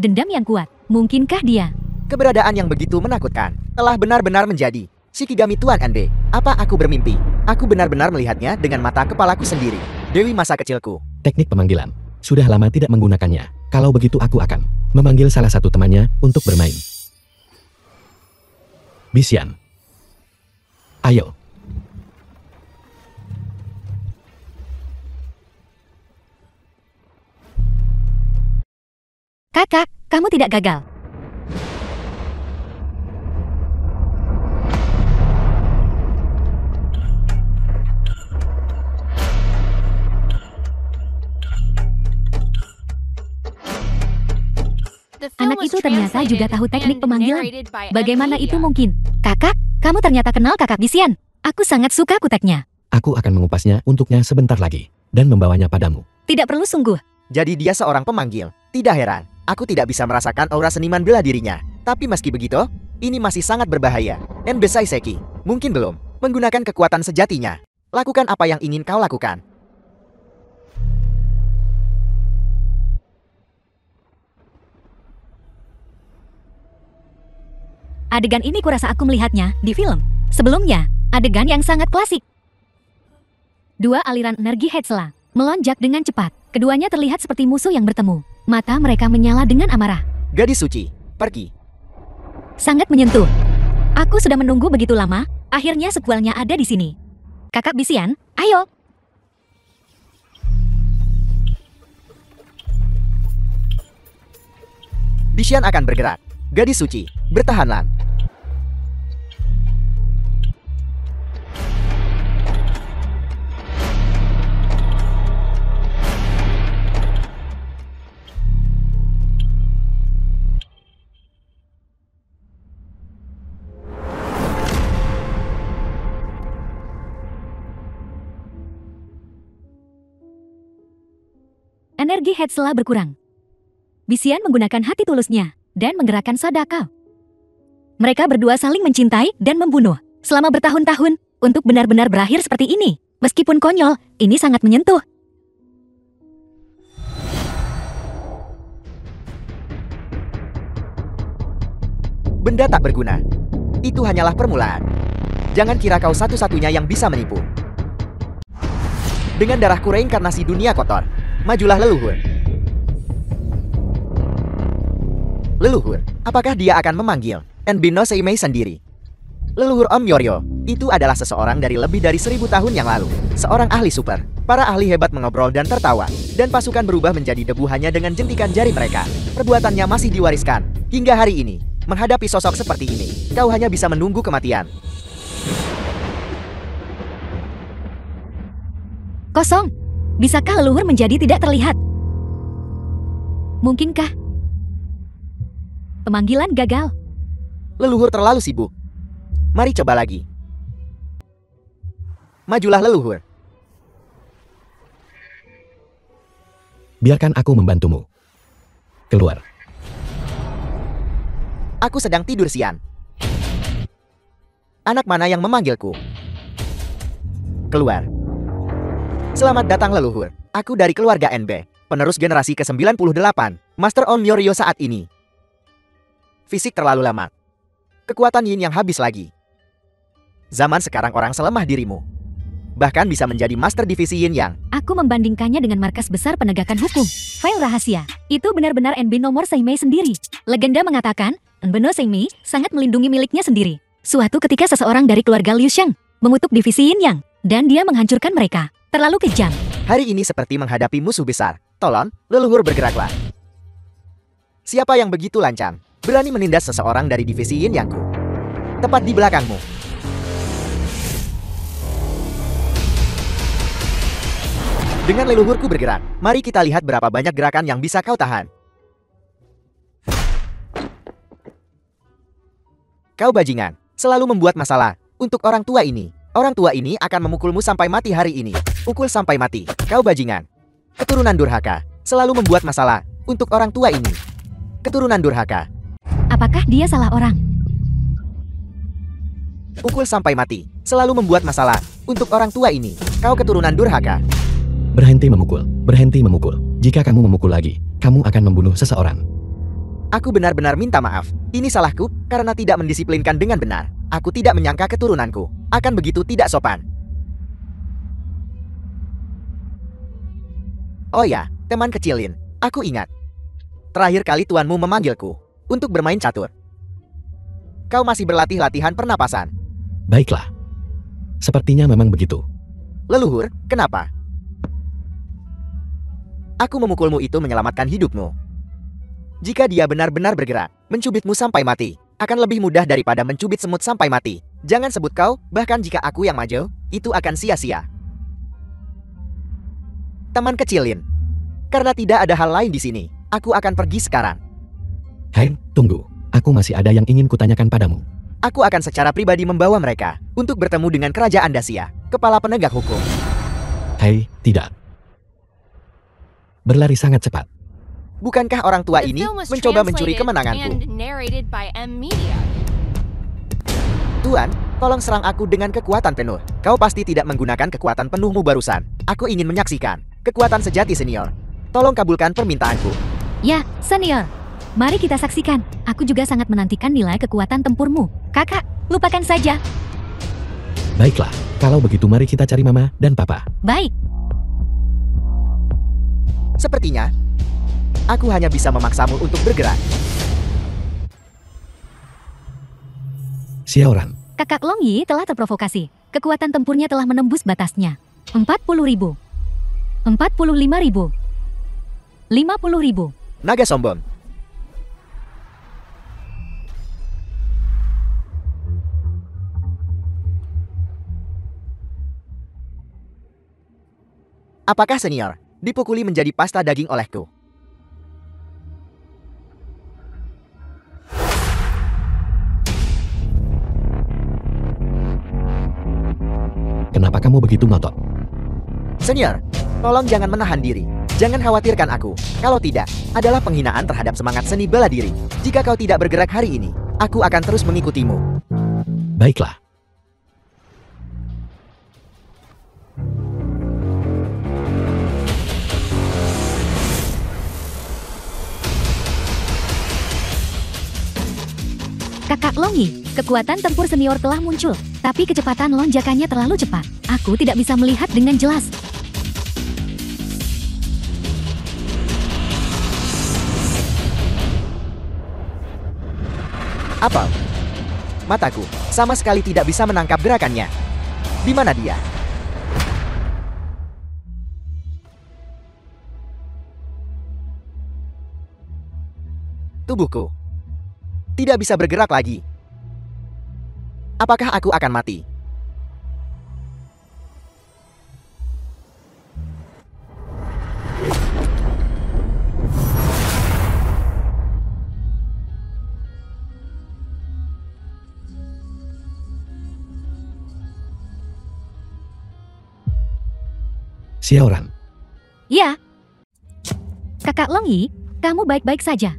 Dendam yang kuat. Mungkinkah dia? Keberadaan yang begitu menakutkan telah benar-benar menjadi Shikigami Tuan NB. Apa aku bermimpi? Aku benar-benar melihatnya dengan mata kepalaku sendiri. Dewi masa kecilku. Teknik pemanggilan. Sudah lama tidak menggunakannya. Kalau begitu aku akan memanggil salah satu temannya untuk bermain. Bisian. Ayo. Kakak, kamu tidak gagal. Anak itu ternyata juga tahu teknik pemanggilan. Bagaimana itu mungkin? Kakak, kamu ternyata kenal kakak Bisian. Aku sangat suka kuteknya. Aku akan mengupasnya untuknya sebentar lagi dan membawanya padamu. Tidak perlu sungguh. Jadi dia seorang pemanggil. Tidak heran, aku tidak bisa merasakan aura seniman bela dirinya. Tapi meski begitu, ini masih sangat berbahaya. Enbei Saiseki, mungkin belum menggunakan kekuatan sejatinya. Lakukan apa yang ingin kau lakukan. Adegan ini kurasa aku melihatnya di film. Sebelumnya, adegan yang sangat klasik. Dua aliran energi Hetzla melonjak dengan cepat. Keduanya terlihat seperti musuh yang bertemu. Mata mereka menyala dengan amarah. Gadis suci, pergi. Sangat menyentuh. Aku sudah menunggu begitu lama. Akhirnya sequelnya ada di sini. Kakak Bisian, ayo. Bisian akan bergerak. Gadis suci, bertahanlah. Energi Hetzla berkurang. Bisian menggunakan hati tulusnya dan menggerakkan Sadaka. Mereka berdua saling mencintai dan membunuh selama bertahun-tahun untuk benar-benar berakhir seperti ini. Meskipun konyol, ini sangat menyentuh. Benda tak berguna. Itu hanyalah permulaan. Jangan kira kau satu-satunya yang bisa menipu. Dengan darahku reinkarnasi dunia kotor. Majulah leluhur. Leluhur, apakah dia akan memanggil Enbino Seimei sendiri. Leluhur Om Yoryo, itu adalah seseorang dari lebih dari 1000 tahun yang lalu. Seorang ahli super. Para ahli hebat mengobrol dan tertawa. Dan pasukan berubah menjadi debu hanya dengan jentikan jari mereka. Perbuatannya masih diwariskan. Hingga hari ini, menghadapi sosok seperti ini, kau hanya bisa menunggu kematian. Kosong. Bisakah leluhur menjadi tidak terlihat? Mungkinkah? Pemanggilan gagal. Leluhur terlalu sibuk. Mari coba lagi. Majulah leluhur. Biarkan aku membantumu. Keluar. Aku sedang tidur siang. Anak mana yang memanggilku? Keluar. Selamat datang leluhur. Aku dari keluarga NB, penerus generasi ke-98, Master Om Yoryo saat ini. Fisik terlalu lemah. Kekuatan yin yang habis lagi. Zaman sekarang orang selemah dirimu. Bahkan bisa menjadi master divisi yin yang. Aku membandingkannya dengan markas besar penegakan hukum. File rahasia. Itu benar-benar Enbino Seimei sendiri. Legenda mengatakan, Enbino Seimei sangat melindungi miliknya sendiri. Suatu ketika seseorang dari keluarga Liu Sheng mengutuk divisi yin yang, dan dia menghancurkan mereka. Terlalu kejam. Hari ini seperti menghadapi musuh besar. Tolong, leluhur bergeraklah. Siapa yang begitu lancang, berani menindas seseorang dari divisi yin yangku? Tepat di belakangmu. Dengan leluhurku bergerak, mari kita lihat berapa banyak gerakan yang bisa kau tahan. Kau bajingan, selalu membuat masalah. Untuk orang tua ini akan memukulmu sampai mati hari ini. Pukul sampai mati, kau bajingan. Keturunan durhaka, selalu membuat masalah. Untuk orang tua ini. Keturunan durhaka. Apakah dia salah orang? Pukul sampai mati, selalu membuat masalah. Untuk orang tua ini, kau keturunan durhaka. Berhenti memukul, berhenti memukul. Jika kamu memukul lagi, kamu akan membunuh seseorang. Aku benar-benar minta maaf. Ini salahku karena tidak mendisiplinkan dengan benar. Aku tidak menyangka keturunanku akan begitu tidak sopan. Oh ya, teman kecilin, aku ingat. Terakhir kali tuanmu memanggilku untuk bermain catur. Kau masih berlatih latihan pernapasan. Baiklah. Sepertinya memang begitu. Leluhur, kenapa? Aku memukulmu itu menyelamatkan hidupmu. Jika dia benar-benar bergerak, mencubitmu sampai mati, akan lebih mudah daripada mencubit semut sampai mati. Jangan sebut kau, bahkan jika aku yang maju, itu akan sia-sia. Teman kecilin. Karena tidak ada hal lain di sini, aku akan pergi sekarang. Hei, tunggu. Aku masih ada yang ingin kutanyakan padamu. Aku akan secara pribadi membawa mereka untuk bertemu dengan Kerajaan Dacia, kepala penegak hukum. Hei, tidak. Berlari sangat cepat. Bukankah orang tua The ini film was mencoba mencuri translated kemenanganku? and narrated by M Media. Tuan, tolong serang aku dengan kekuatan penuh. Kau pasti tidak menggunakan kekuatan penuhmu barusan. Aku ingin menyaksikan kekuatan sejati senior. Tolong kabulkan permintaanku. Ya, senior. Mari kita saksikan. Aku juga sangat menantikan nilai kekuatan tempurmu. Kakak, lupakan saja. Baiklah, kalau begitu mari kita cari mama dan papa. Baik. Sepertinya, aku hanya bisa memaksamu untuk bergerak. Xiaoran, Kakak Long Yi telah terprovokasi. Kekuatan tempurnya telah menembus batasnya. 40.000. 45.000. 50.000. Naga sombong. Apakah senior dipukuli menjadi pasta daging olehku? kenapa kamu begitu ngotot? Senior, tolong jangan menahan diri. Jangan khawatirkan aku. Kalau tidak, adalah penghinaan terhadap semangat seni bela diri. Jika kau tidak bergerak hari ini, aku akan terus mengikutimu. Baiklah. Kakak Long Yi, kekuatan tempur senior telah muncul. Tapi kecepatan lonjakannya terlalu cepat. Aku tidak bisa melihat dengan jelas. Apa? Mataku sama sekali tidak bisa menangkap gerakannya. Di mana dia? Tubuhku tidak bisa bergerak lagi. Apakah aku akan mati? Xiaoran, Ya. Kakak Long Yi, kamu baik-baik saja.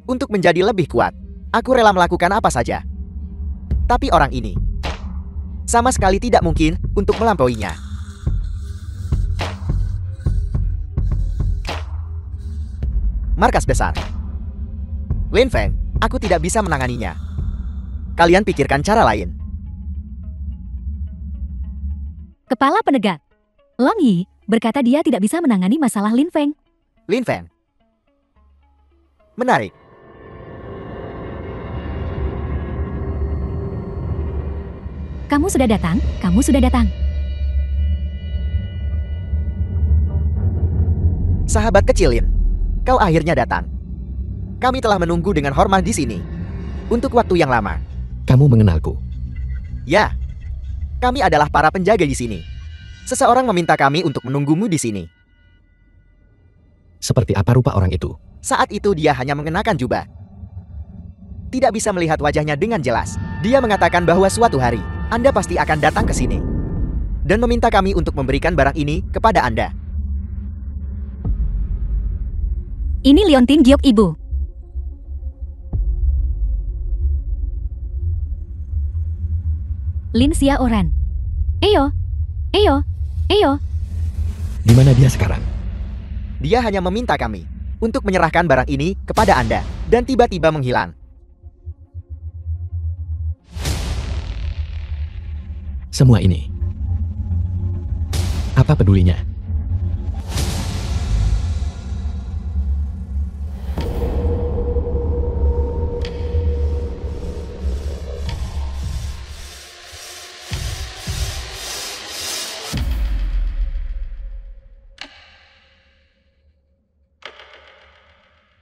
Untuk menjadi lebih kuat, aku rela melakukan apa saja. Tapi orang ini sama sekali tidak mungkin untuk melampauinya. Markas besar. Lin Feng, aku tidak bisa menanganinya. Kalian pikirkan cara lain. Kepala penegak. Long Yi berkata dia tidak bisa menangani masalah Lin Feng. Lin Feng. Menarik. Kamu sudah datang, kamu sudah datang. Sahabat kecil Lin, kau akhirnya datang. Kami telah menunggu dengan hormat di sini untuk waktu yang lama. kamu mengenalku. Ya, kami adalah para penjaga di sini. Seseorang meminta kami untuk menunggumu di sini. Seperti apa rupa orang itu? Saat itu dia hanya mengenakan jubah. Tidak bisa melihat wajahnya dengan jelas. Dia mengatakan bahwa suatu hari Anda pasti akan datang ke sini dan meminta kami untuk memberikan barang ini kepada Anda. Ini Liontin Giok Ibu. Lin Xiaoran. Eyo, eyo, eyo. Di mana dia sekarang? Dia hanya meminta kami untuk menyerahkan barang ini kepada Anda dan tiba-tiba menghilang. Semua ini. Apa pedulinya?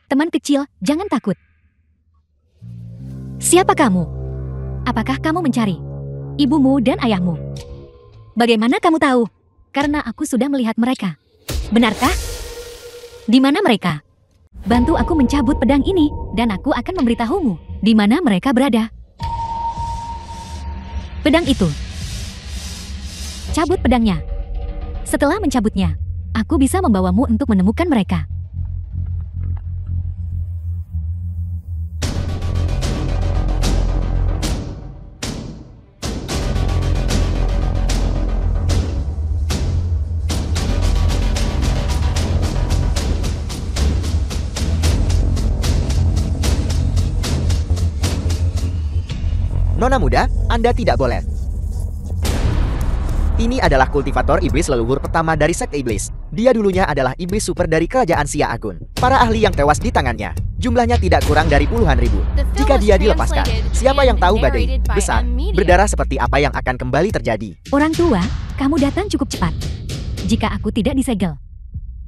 Teman kecil, jangan takut. Siapa kamu? Apakah kamu mencari ibumu dan ayahmu? Bagaimana kamu tahu? Karena aku sudah melihat mereka. Benarkah? Di mana mereka? Bantu aku mencabut pedang ini, dan aku akan memberitahumu di mana mereka berada. Pedang itu. Cabut pedangnya. Setelah mencabutnya, aku bisa membawamu untuk menemukan mereka. Nona muda, Anda tidak boleh. Ini adalah kultivator iblis leluhur pertama dari sekte iblis. Dia dulunya adalah iblis super dari kerajaan Xia Agun. Para ahli yang tewas di tangannya, jumlahnya tidak kurang dari puluhan ribu. Jika dia dilepaskan, siapa yang tahu badai besar berdarah seperti apa yang akan kembali terjadi? Orang tua, kamu datang cukup cepat. Jika aku tidak disegel,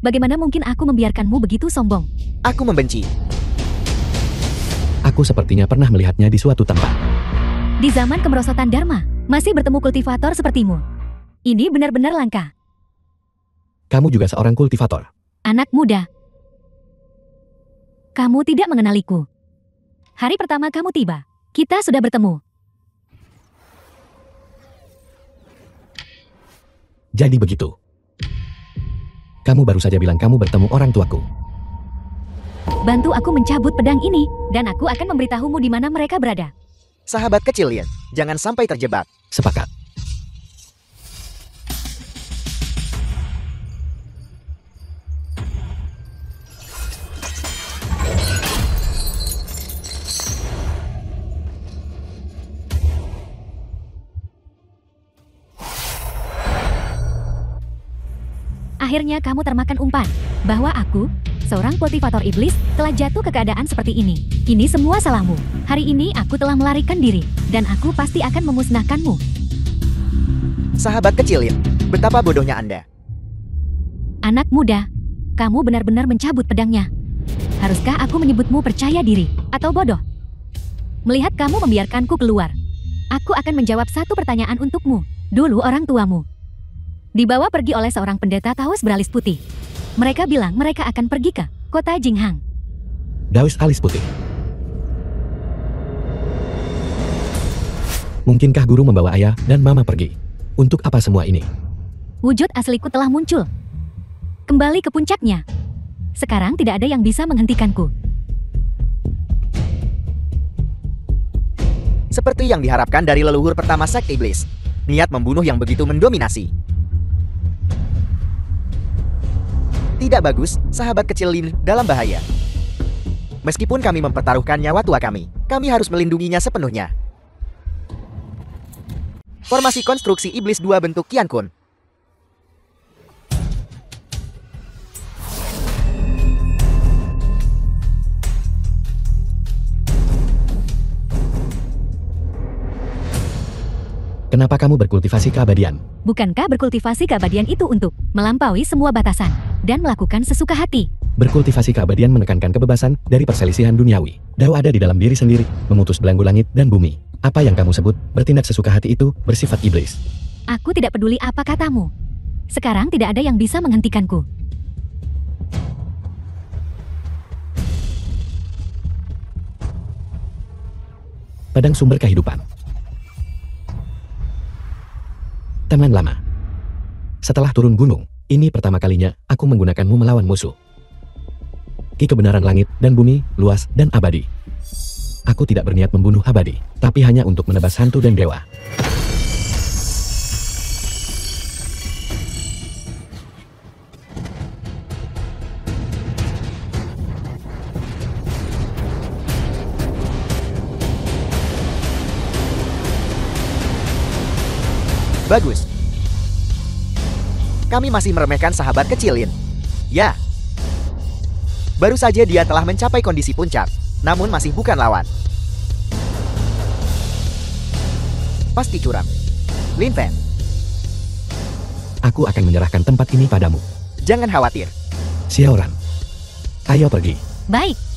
bagaimana mungkin aku membiarkanmu begitu sombong? Aku membenci. Aku sepertinya pernah melihatnya di suatu tempat. Di zaman kemerosotan Dharma, masih bertemu kultivator sepertimu. Ini benar-benar langka. Kamu juga seorang kultivator. Anak muda. Kamu tidak mengenaliku. Hari pertama kamu tiba, kita sudah bertemu. Jadi begitu. Kamu baru saja bilang kamu bertemu orang tuaku. Bantu aku mencabut pedang ini, dan aku akan memberitahumu di mana mereka berada. Sahabat kecil Lin, jangan sampai terjebak. Sepakat. Akhirnya kamu termakan umpan bahwa aku, seorang kultivator iblis, telah jatuh ke keadaan seperti ini. Ini semua salahmu. Hari ini aku telah melarikan diri, dan aku pasti akan memusnahkanmu. Sahabat kecil Lin, betapa bodohnya Anda. Anak muda, kamu benar-benar mencabut pedangnya. Haruskah aku menyebutmu percaya diri, atau bodoh? Melihat kamu membiarkanku keluar, aku akan menjawab satu pertanyaan untukmu. Dulu orang tuamu dibawa pergi oleh seorang pendeta Taos beralis putih. Mereka bilang mereka akan pergi ke kota Jinghang. Daus alis putih. Mungkinkah guru membawa ayah dan mama pergi? Untuk apa semua ini? Wujud asliku telah muncul. Kembali ke puncaknya. Sekarang tidak ada yang bisa menghentikanku. Seperti yang diharapkan dari leluhur pertama sekte iblis. Niat membunuh yang begitu mendominasi. Tidak bagus, sahabat kecil Lin dalam bahaya. Meskipun kami mempertaruhkan nyawa tua kami harus melindunginya sepenuhnya. Formasi konstruksi iblis 2 bentuk Qian Kun. Kenapa kamu berkultivasi keabadian? Bukankah berkultivasi keabadian itu untuk melampaui semua batasan dan melakukan sesuka hati? Berkultivasi keabadian menekankan kebebasan dari perselisihan duniawi. Dao ada di dalam diri sendiri, memutus belenggu langit dan bumi. Apa yang kamu sebut bertindak sesuka hati itu bersifat iblis. Aku tidak peduli apa katamu. Sekarang tidak ada yang bisa menghentikanku. Pedang sumber kehidupan. Teman lama. Setelah turun gunung, ini pertama kalinya aku menggunakanmu melawan musuh. Ki kebenaran langit dan bumi, luas dan abadi. Aku tidak berniat membunuh abadi, tapi hanya untuk menebas hantu dan dewa. Bagus. Kami masih meremehkan sahabat kecil Lin. Ya. Baru saja dia telah mencapai kondisi puncak, namun masih bukan lawan. Pasti curang. Lin Fan. Aku akan menyerahkan tempat ini padamu. Jangan khawatir. Xiaoran. Ayo pergi. Baik.